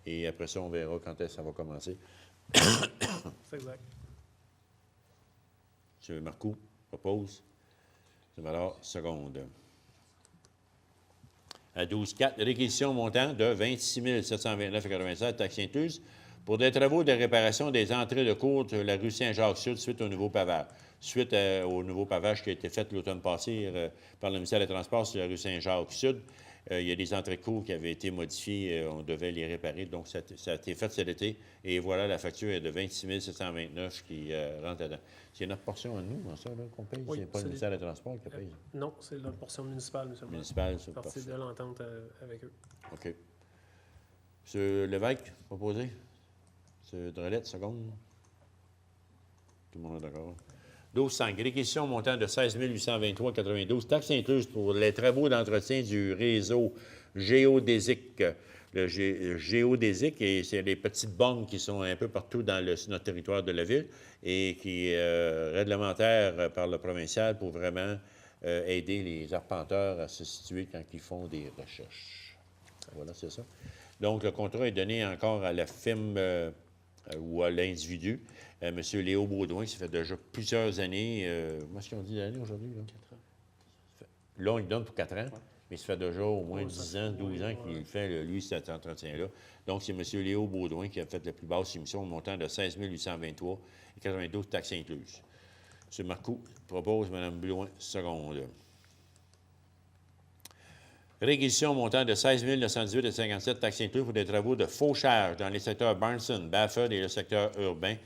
Et après ça, on verra quand est-ce que ça va commencer. C'est exact. M. Marcoux propose. M. Mallard, seconde. À 12,4, réquisition montant de 26 729,87 taxes incluses pour des travaux de réparation des entrées de cours de la rue Saint-Jacques-Sud suite au nouveau pavage. Suite au nouveau pavage qui a été fait l'automne passé par le ministère des Transports sur la rue Saint-Jacques-Sud, il y a des entrées de cours qui avaient été modifiées, on devait les réparer, donc ça a été fait cet été. Et voilà, la facture est de 26 729 qui rentre dedans. C'est notre portion à nous, ça, là, qu'on paye? Oui, c'est pas le ministère des Transports qui paye? Non, c'est la portion municipale, M. le maire. Municipal, c'est Partie parfait. de l'entente avec eux. OK. M. Lévesque, proposé. M. Drolette, seconde. Tout le monde est d'accord. 12,5. Réquisition montant de 16 823,92. Taxes incluses pour les travaux d'entretien du réseau géodésique. Le géodésique, et c'est les petites bornes qui sont un peu partout sur notre territoire de la ville et qui est réglementaire par le provincial pour vraiment aider les arpenteurs à se situer quand ils font des recherches. Voilà, c'est ça. Donc, le contrat est donné encore à la firme ou à l'individu. M. Léo Baudouin, ça fait déjà plusieurs années. Moi, est-ce qu'on dit l'année aujourd'hui? 4 ans. Là, il donne pour 4 ans, ouais. Mais ça fait déjà au moins 10 ans, 12 ans qu'il fait, lui, cet entretien-là. Donc, c'est M. Léo Baudouin qui a fait la plus basse émission au montant de 16 823,92 taxes incluses. M. Marcoux propose, Mme Blouin, seconde. Réquisition montant de 16 918,57 taxes incluses pour des travaux de fauchage dans les secteurs Barnson, Bafford et le secteur urbain,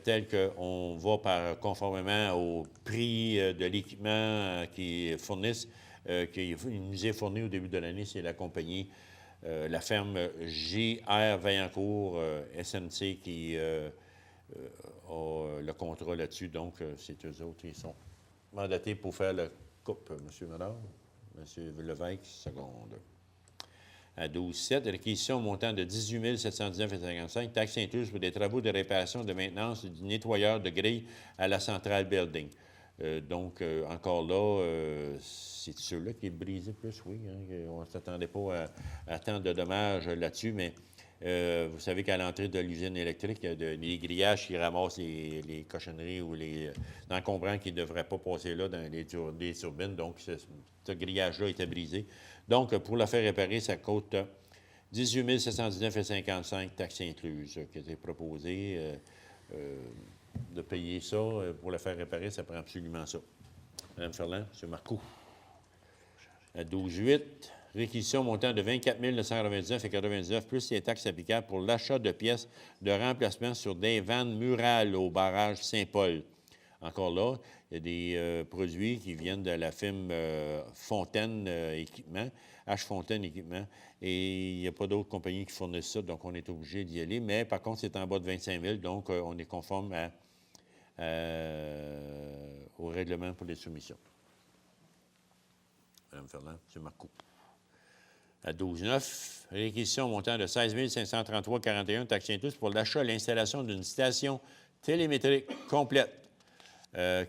tel qu'on va conformément au prix de l'équipement qu'ils fournissent, qui nous est fourni au début de l'année. C'est la compagnie, la ferme J.R. Vaillancourt, SNC, qui a le contrat là-dessus. Donc, c'est eux autres qui sont mandatés pour faire la coupe. M. Ménard? M. Lévesque, seconde. À 12,7, réquisition montant de 18 719,55 taxes incluses pour des travaux de réparation, de maintenance du nettoyeur de grille à la centrale building. Donc, encore là, c'est celui-là qui est brisé plus, oui. Hein, on ne s'attendait pas à tant de dommages là-dessus, mais vous savez qu'à l'entrée de l'usine électrique, il y a des grillages qui ramassent les cochonneries ou les encombrants qui ne devraient pas passer là dans les turbines. Donc, ce grillage-là était brisé. Donc, pour la faire réparer, ça coûte 18 719,55 taxes incluses qui a été proposé. De payer ça pour le faire réparer, ça prend absolument ça. Mme Ferland, M. Marcoux. À 12,8, réquisition montant de 24 999,99 plus les taxes applicables pour l'achat de pièces de remplacement sur des vannes murales au barrage Saint-Paul. Encore là, il y a des produits qui viennent de la firme Fontaine Équipement, H. Fontaine Équipement, et il n'y a pas d'autres compagnies qui fournissent ça, donc on est obligé d'y aller. Mais par contre, c'est en bas de 25 000, donc on est conforme au règlement pour les soumissions. Mme Ferland, M. Marcoux. À 12,9, réquisition montant de 16 533,41 taxes incluses pour l'achat et l'installation d'une station télémétrique complète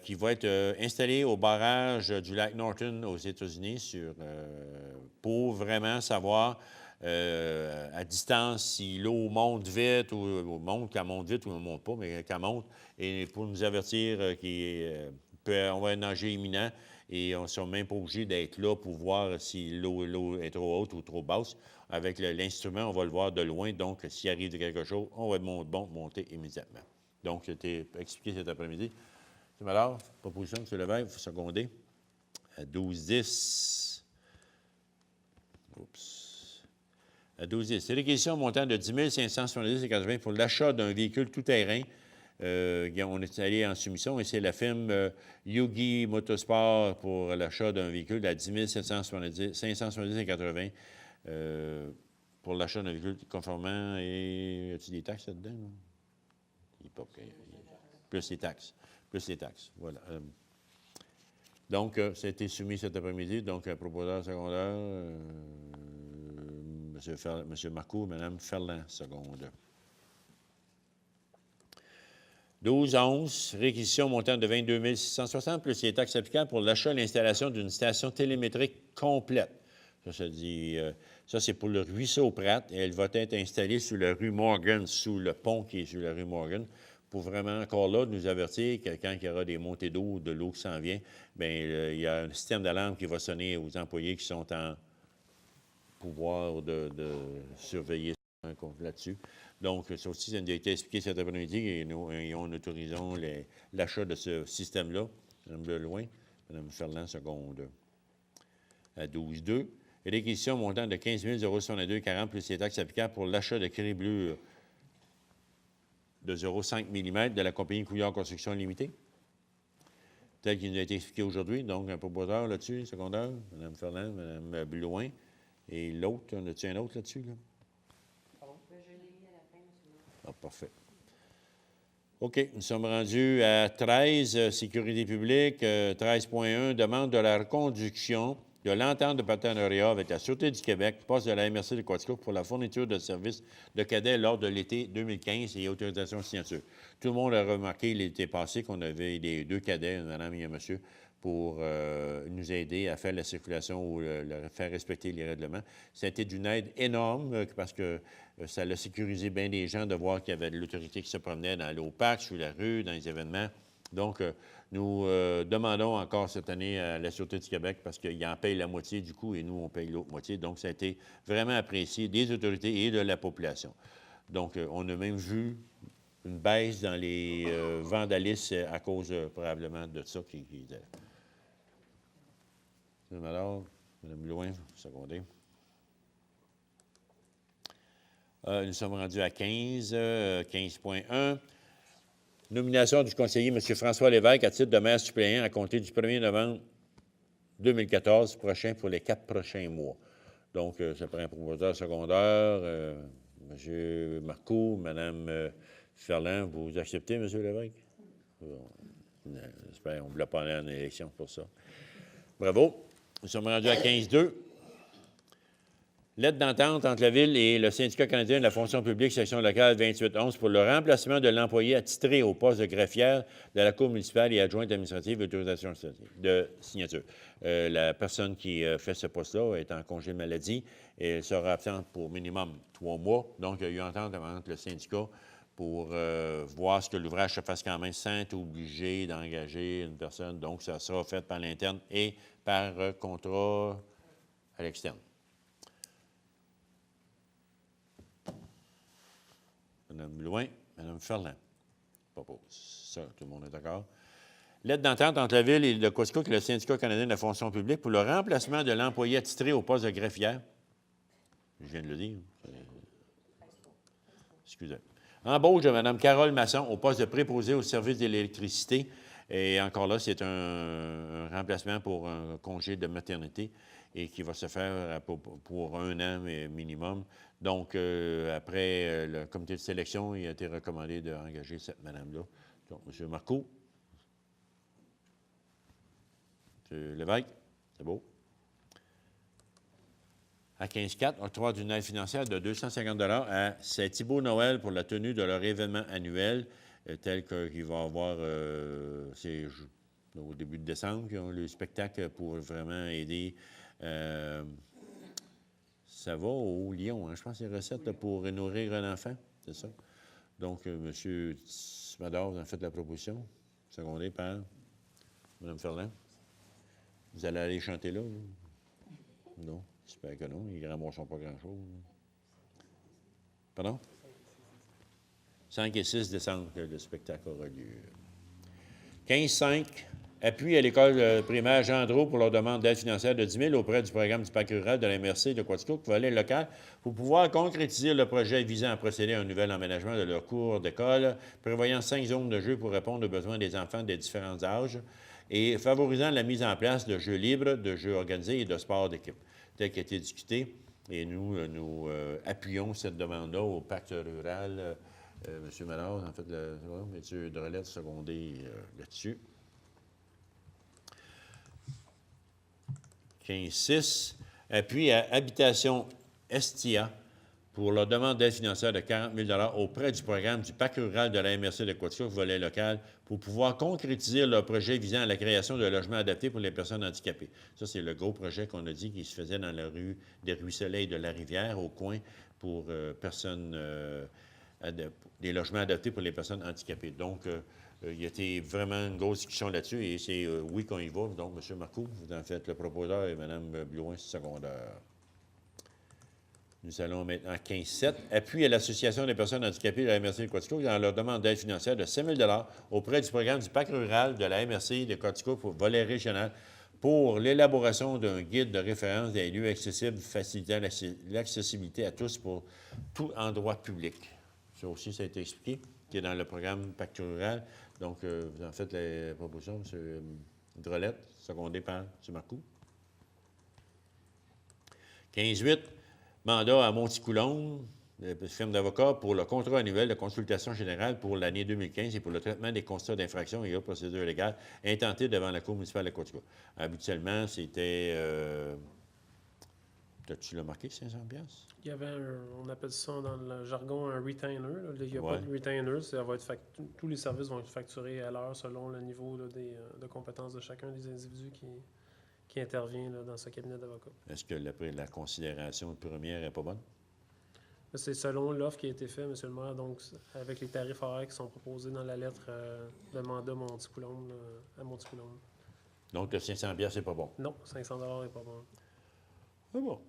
qui va être installée au barrage du lac Norton aux États-Unis pour vraiment savoir à distance si l'eau monte vite ou qu'elle monte vite ou elle ne monte pas, mais qu'elle monte, et pour nous avertir qu'on va un danger imminent et on ne sera même pas obligé d'être là pour voir si l'eau est trop haute ou trop basse. Avec l'instrument, on va le voir de loin, donc s'il arrive quelque chose, on va être monter immédiatement. Donc, c'était expliqué cet après-midi. M. Mallard, proposition, M. Lévesque, vous secondez. À 12,10. Oups. À 12,10. C'est réquisition montant de 10 570,80 pour l'achat d'un véhicule tout-terrain. On est allé en soumission et c'est la firme Yugi Motorsport pour l'achat d'un véhicule à 10 570,80 pour l'achat d'un véhicule conformant. Et y a-t-il des taxes là-dedans? Plus les taxes. Plus les taxes, voilà. Donc, ça a été soumis cet après-midi. Donc, un proposeur secondaire, M. Marcoux, Mme Ferland, seconde. 12,11, réquisition montant de 22 660 plus les taxes applicables pour l'achat et l'installation d'une station télémétrique complète. Ça, c'est pour le ruisseau Pratt et elle va être installée sur la rue Morgan, sous le pont qui est sur la rue Morgan, pour vraiment, encore là, nous avertir que quand il y aura des montées d'eau, de l'eau qui s'en vient, bien, il y a un système d'alarme qui va sonner aux employés qui sont pouvoir de surveiller là-dessus. Donc, ça aussi, ça nous a été expliqué cet après-midi et nous autorisons l'achat de ce système-là. Mme Deloin, Mme Ferland, seconde à 12,2. Et réquisition montant de 15 062,40 plus les taxes applicables pour l'achat de créblure de 0,5 mm de la compagnie Couillard Construction Limitée, tel qu'il nous a été expliqué aujourd'hui. Donc, un propositeur là-dessus, secondaire, Mme Ferland, Mme Blouin. Et l'autre, on a-t-il un autre là-dessus? Là? Je l'ai mis à la fin, M. Ah, parfait. OK, nous sommes rendus à 13, sécurité publique, 13.1, demande de la reconduction de l'entente de partenariat avec la Sûreté du Québec, poste de la MRC de Quaticook pour la fourniture de services de cadets lors de l'été 2015 et autorisation de signature. Tout le monde a remarqué l'été passé qu'on avait les 2 cadets, une madame et un monsieur, pour nous aider à faire la circulation ou faire respecter les règlements. Ça a été d'une aide énorme parce que ça l'a sécurisé bien des gens de voir qu'il y avait de l'autorité qui se promenait dans l'eau parc, sur la rue, dans les événements. Donc, nous demandons encore cette année à la Sûreté du Québec parce qu'ils en payent la moitié du coût et nous, on paye l'autre moitié. Donc, ça a été vraiment apprécié des autorités et de la population. Donc, on a même vu une baisse dans les vandalismes à cause probablement de ça qui était. Mme Blouin, secondé. Nous sommes rendus à 15, 15.1. Nomination du conseiller M. François Lévesque à titre de maire suppléant à compter du 1er novembre 2014 prochain pour les 4 prochains mois. Donc, ça prend un propositeur secondaire, M. Marcoux, Mme Ferland. Vous acceptez, M. Lévesque? J'espère qu'on ne voulait pas aller en élection pour ça. Bravo. Nous sommes rendus à 15.2. Lettre d'entente entre la Ville et le syndicat canadien de la fonction publique, section locale 2811, pour le remplacement de l'employé attitré au poste de greffière de la Cour municipale et adjointe administrative d'autorisation de signature. La personne qui fait ce poste-là est en congé de maladie et elle sera absente pour minimum 3 mois. Donc, il y a eu entente entre le syndicat pour voir ce que l'ouvrage se fasse quand même sans être obligé d'engager une personne. Donc, ça sera fait par l'interne et par contrat à l'externe. Mme Blouin, Mme Ferland. Propose. Ça, tout le monde est d'accord. Lettre d'entente entre la Ville et le Quaticook et le syndicat canadien de la fonction publique pour le remplacement de l'employé attitré au poste de greffière. Je viens de le dire. Excusez. Embauche de Mme Carole Masson au poste de préposé au service de l'électricité. Et encore là, c'est un remplacement pour un congé de maternité et qui va se faire pour 1 an minimum. Donc, après le comité de sélection, il a été recommandé d'engager cette madame-là. Donc, M. Marcoux. M. Lévesque, c'est beau. À 15.4, octroi d'une aide financière de 250 $ à Saint-Thibault Noël pour la tenue de leur événement annuel, tel qu'il va y avoir au début de décembre, qui ont le spectacle pour vraiment aider. Ça va au Lyon, hein? Je pense que c'est recette pour nourrir un enfant, c'est ça? Donc, M. Smador, vous en faites la proposition, secondée par Mme Ferland. Vous allez aller chanter là? Vous? Non, j'espère que non. Ils ne ramasseront pas grand-chose. Pardon? 5 et 6 décembre que le spectacle aura lieu. 15.5. Appui à l'école primaire Jean Drault pour leur demande d'aide financière de 10 000 auprès du programme du Parc rural de la MRC de Quaticook, volet local, pour pouvoir concrétiser le projet visant à procéder à un nouvel aménagement de leur cours d'école, prévoyant 5 zones de jeu pour répondre aux besoins des enfants de différents âges et favorisant la mise en place de jeux libres, de jeux organisés et de sports d'équipe, tel qu'a été discuté. Et nous appuyons cette demande-là au pacte rural. M. Mallard, en fait, M. Drolette secondé là-dessus. 15.6. Appui à Habitation Estia pour leur demande d'aide financière de 40 000 $ auprès du programme du Parc rural de la MRC de Quaticook, volet local, pour pouvoir concrétiser leur projet visant à la création de logements adaptés pour les personnes handicapées. Ça, c'est le gros projet qu'on a dit qui se faisait dans la rue des Ruisselets de la Rivière, au coin, pour des logements adaptés pour les personnes handicapées. Donc, il y a été vraiment une grosse discussion là-dessus et c'est oui qu'on y va. Donc, M. Marcoux, vous en faites le proposeur et Mme Blouin, secondaire. Nous allons maintenant à 15.7. Appui à l'Association des personnes handicapées de la MRC de Quatico dans leur demande d'aide financière de 5 000 auprès du programme du Pacte rural de la MRC de Quatico pour volet régional pour l'élaboration d'un guide de référence des lieux accessibles facilitant l'accessibilité à tous pour tout endroit public. Ça aussi, ça a été expliqué, qui est dans le programme Pacte rural. Donc, vous en faites la proposition, M. Drolette, secondé par M. Marcoux. 15.8. Mandat à Monticoulombe, firme d'avocat, pour le contrat annuel de consultation générale pour l'année 2015 et pour le traitement des constats d'infraction et autres procédures légales intentés devant la Cour municipale de Quatico. Habituellement, c'était... tu l'as marqué, 500$? Il y avait on appelle ça dans le jargon un retainer. Là. Il n'y a Ouais. pas de retainer, ça va être tous les services vont être facturés à l'heure selon le niveau là, de compétences de chacun des individus qui intervient là, dans ce cabinet d'avocats. Est-ce que la considération première n'est pas bonne? C'est selon l'offre qui a été faite, M. le maire, donc avec les tarifs horaires qui sont proposés dans la lettre de mandat Monticoulombe à Monticoulombe. Donc, le 500$, c'est pas bon. Non, 500$ n'est pas bon. C'est bon.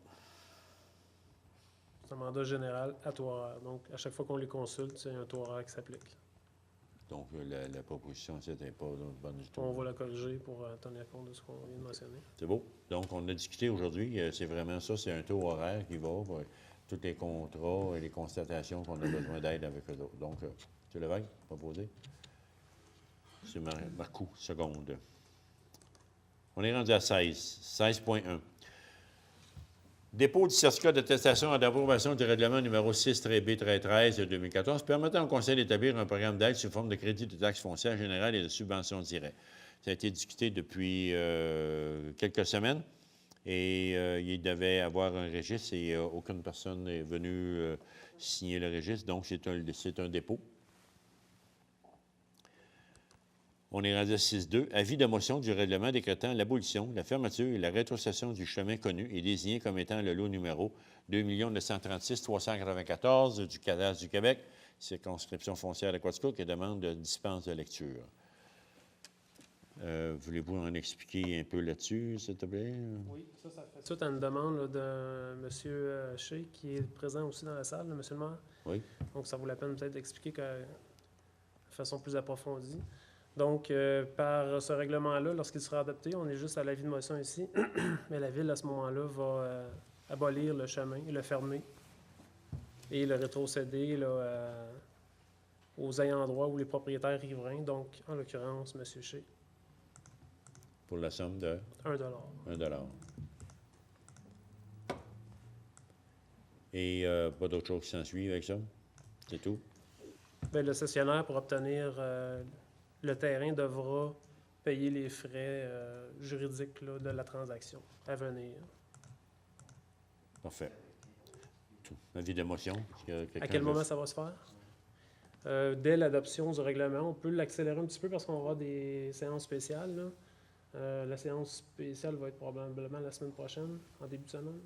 C'est un mandat général à taux horaire. Donc, à chaque fois qu'on les consulte, c'est un taux horaire qui s'applique. Donc, la proposition, c'était pas bonne du tout. On va la corriger pour tenir compte de ce qu'on vient de mentionner. C'est beau. Donc, on a discuté aujourd'hui. C'est vraiment ça, c'est un taux horaire qui va pour tous les contrats et les constatations qu'on a besoin d'aide avec eux autres. Donc, M. Lévesque, proposé. C'est Marcoux, seconde. On est rendu à 16. 16.1. Dépôt du certificat d'attestation d'approbation du règlement numéro 6-B-13 de 2014 permettant au Conseil d'établir un programme d'aide sous forme de crédit de taxes foncières générales et de subventions directes. Ça a été discuté depuis quelques semaines et il devait avoir un registre et aucune personne n'est venue signer le registre, donc c'est un dépôt. On est rendu à 6.2. Avis de motion du règlement décrétant l'abolition, la fermeture et la rétrocession du chemin connu et désigné comme étant le lot numéro 2 936 394 du cadastre du Québec, circonscription foncière de Quatico, qui demande de dispense de lecture. Voulez-vous en expliquer un peu là-dessus, s'il te plaît? Oui, ça fait suite à une demande là, de M. Shea, qui est présent aussi dans la salle, là, M. le maire. Oui. Donc, ça vaut la peine peut-être d'expliquer de façon plus approfondie. Donc, par ce règlement-là, lorsqu'il sera adopté, on est juste à l'avis de motion ici, mais la Ville, à ce moment-là, va abolir le chemin, le fermer et le rétrocéder là, aux ayants droit ou les propriétaires riverains, donc, en l'occurrence, M. Shea. Pour la somme de 1 $. 1 $. Et pas d'autre chose qui s'ensuit avec ça? C'est tout? Bien, le cessionnaire, pour obtenir le terrain, devra payer les frais juridiques là, de la transaction à venir. Parfait. Tout. Avis de motion? À quel moment ça va se faire? Dès l'adoption du règlement, on peut l'accélérer un petit peu parce qu'on va avoir des séances spéciales. Là. La séance spéciale va être probablement la semaine prochaine, en début de semaine.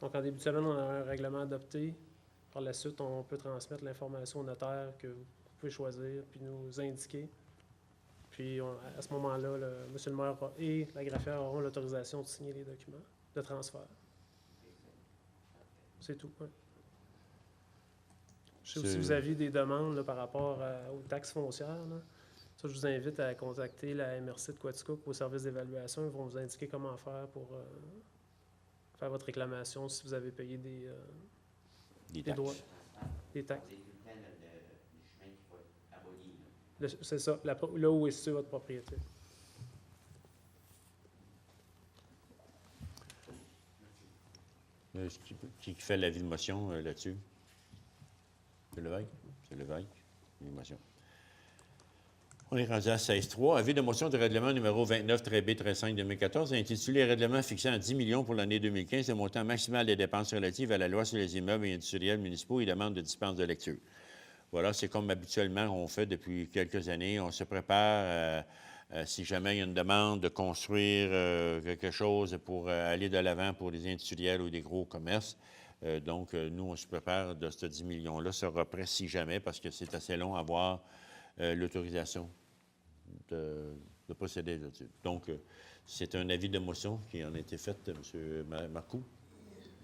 Donc, en début de semaine, on a un règlement adopté. Par la suite, on peut transmettre l'information au notaire que vous pouvez choisir puis nous indiquer. Puis, à ce moment-là, M. le maire et la greffière auront l'autorisation de signer les documents de transfert. C'est tout. Ouais. Je sais aussi que vous aviez des demandes là, par rapport aux taxes foncières. Là. Ça, je vous invite à contacter la MRC de Quatico au service d'évaluation. Ils vont vous indiquer comment faire pour faire votre réclamation si vous avez payé des droits, des taxes. C'est ça, là où est située votre propriété. Qui fait l'avis de motion là-dessus? C'est Lévesque? C'est Lévesque. L'avis de motion. On est rendu à 16.3. Avis de motion de règlement numéro 29-B-35-2014 intitulé « Règlement fixant à 10 millions pour l'année 2015 le montant maximal des dépenses relatives à la loi sur les immeubles et industriels municipaux et demande de dispense de lecture. » Voilà, c'est comme habituellement on fait depuis quelques années. On se prépare, si jamais il y a une demande de construire quelque chose pour aller de l'avant pour des industriels ou des gros commerces. Donc, nous, on se prépare de ce 10 millions-là, sera prêt si jamais, parce que c'est assez long à avoir l'autorisation de procéder là-dessus. Donc, c'est un avis de motion qui en a été fait, M. Marcoux.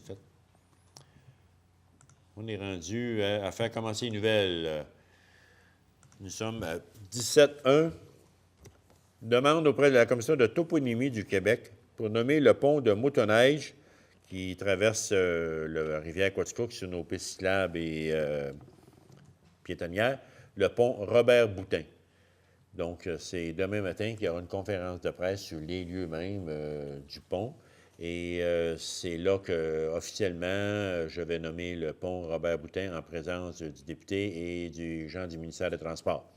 Fait. On est rendu à faire commencer une nouvelle. Nous sommes à 17.1. Demande auprès de la Commission de toponymie du Québec pour nommer le pont de Motoneige qui traverse la rivière Quaticook sur nos pistes cyclables et piétonnières, le pont Robert-Boutin. Donc, c'est demain matin qu'il y aura une conférence de presse sur les lieux mêmes du pont. Et c'est là que, officiellement, je vais nommer le pont Robert-Boutin en présence du député et du gens du ministère des Transports.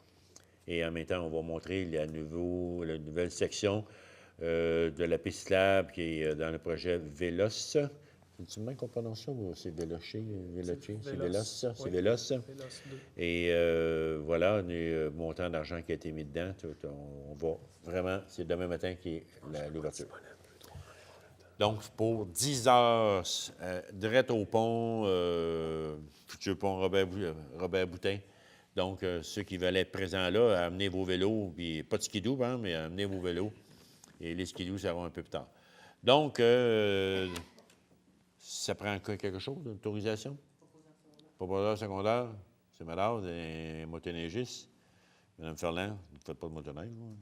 Et en même temps, on va montrer la nouvelle section de la piste cyclable qui est dans le projet Vélos. C'est-tu même qu'on prononce ça ou c'est Véloché? C'est Vélos, ça? C'est Vélos. Et voilà, le montant d'argent qui a été mis dedans. On va vraiment, c'est demain matin qui est l'ouverture. Donc, pour 10 heures, direct au pont, futur pont Robert Boutin. Donc, ceux qui veulent être présents là, amenez vos vélos, puis pas de skidoo, hein, mais amenez vos vélos. Et les skidoos seront un peu plus tard. Donc, ça prend quelque chose, l'autorisation? Propositeur secondaire, c'est malade, un motoneigiste. Mme Ferland, vous ne faites pas de motoneige, vous?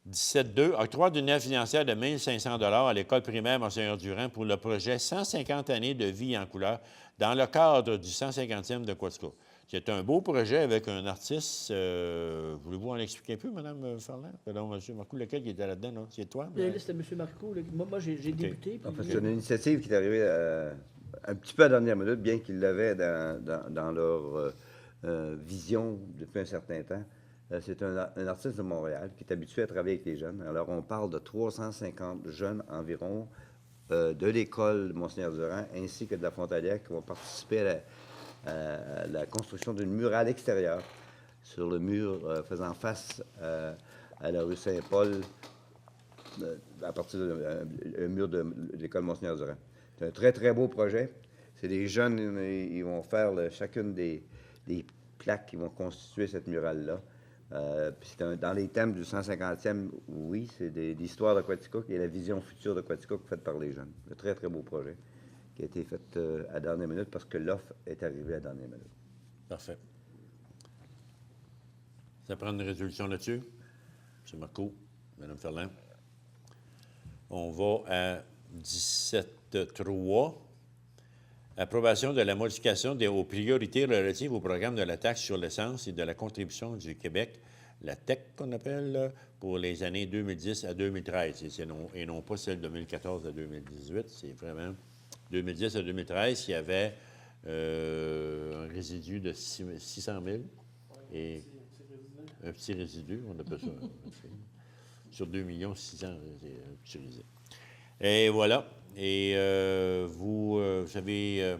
17.2, octroi d'une aide financière de 1 500 $ à l'École primaire Monseigneur Durand pour le projet 150 années de vie en couleur dans le cadre du 150e de Quaticook. C'est un beau projet avec un artiste. Voulez-vous en expliquer un peu, Mme Ferland? Pardon, M. Marcoux, lequel qui était là-dedans? Non? C'est toi? Là, c'était M. Marcoux. Moi, j'ai débuté. En fait, c'est une initiative qui est arrivée un petit peu à la dernière minute, bien qu'ils l'avaient dans leur vision depuis un certain temps. C'est un artiste de Montréal qui est habitué à travailler avec les jeunes. Alors, on parle de 350 jeunes environ de l'école Monseigneur Durand ainsi que de la Frontalière qui vont participer à la construction d'une murale extérieure sur le mur faisant face à la rue Saint-Paul à partir du mur de l'école Monseigneur Durand. C'est un très, très beau projet. C'est des jeunes, ils vont faire chacune des plaques qui vont constituer cette murale-là. Dans les thèmes du 150e, oui, c'est l'histoire de Quaticook et la vision future de Quaticook faite par les jeunes. Un très, très beau projet qui a été fait à la dernière minute parce que l'offre est arrivée à la dernière minute. Parfait. Ça prend une résolution là-dessus? M. Marcoux, Mme Ferland. On va à 17.3. Approbation de la modification aux priorités relatives au programme de la taxe sur l'essence et de la contribution du Québec, la TEC qu'on appelle, pour les années 2010 à 2013. Et non pas celle de 2014 à 2018. C'est vraiment 2010 à 2013, il y avait un résidu de 600 000 et un petit résidu, on appelle ça. Sur 2 600 000, c'est un petit résidu. Et voilà. Et vous savez,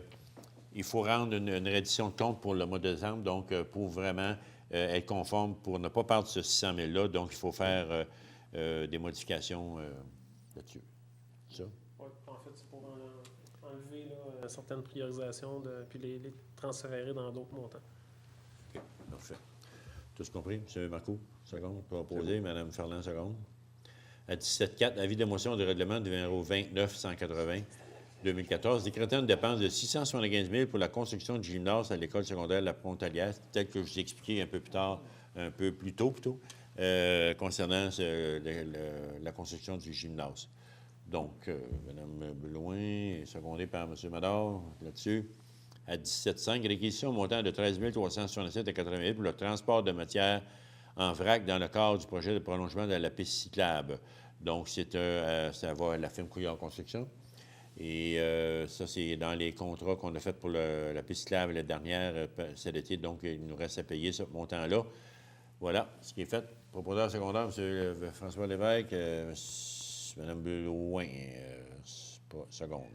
il faut rendre une reddition de compte pour le mois de décembre, donc pour vraiment être conforme, pour ne pas perdre ce 600 000-là, donc il faut faire des modifications là-dessus. Ça? Oui, en fait, c'est pour enlever certaines priorisations, puis les transférer dans d'autres montants. OK, parfait. Tous compris, M. Marcoux, seconde, proposé, Mme Ferland, seconde. À 17.4, avis de motion de règlement numéro 29-180-2014, décrétant une dépense de 675 000 pour la construction du gymnase à l'école secondaire La Frontalière, tel que je vous ai expliqué un peu plus tôt, concernant la construction du gymnase. Donc, Mme Belouin, secondée par M. Mador, là-dessus. À 17.5, réquisition montant de 13 367,80 $ pour le transport de matières en vrac dans le cadre du projet de prolongement de la piste cyclable. Donc, ça va à la firme Couillard Construction. Et ça, c'est dans les contrats qu'on a fait pour la piste cyclable la dernière cet été. Donc, il nous reste à payer ce montant-là. Voilà ce qui est fait. Propositeur secondaire, M. François Lévesque, Mme Belouin, seconde.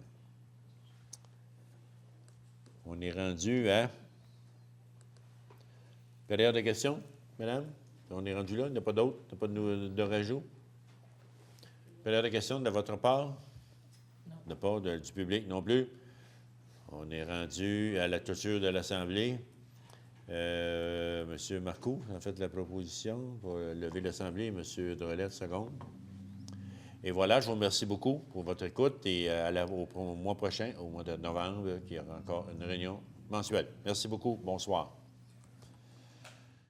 On est rendu à période de questions, madame? On est rendu là, il n'y a pas d'autres, il n'y a pas de rajout? Période de questions de votre part? Non. De part du public non plus? On est rendu à la clôture de l'Assemblée. M. Marcoux a fait la proposition pour lever l'Assemblée, M. Drolette, seconde. Et voilà, je vous remercie beaucoup pour votre écoute et au mois prochain, au mois de novembre, qu'il y aura encore une réunion mensuelle. Merci beaucoup. Bonsoir.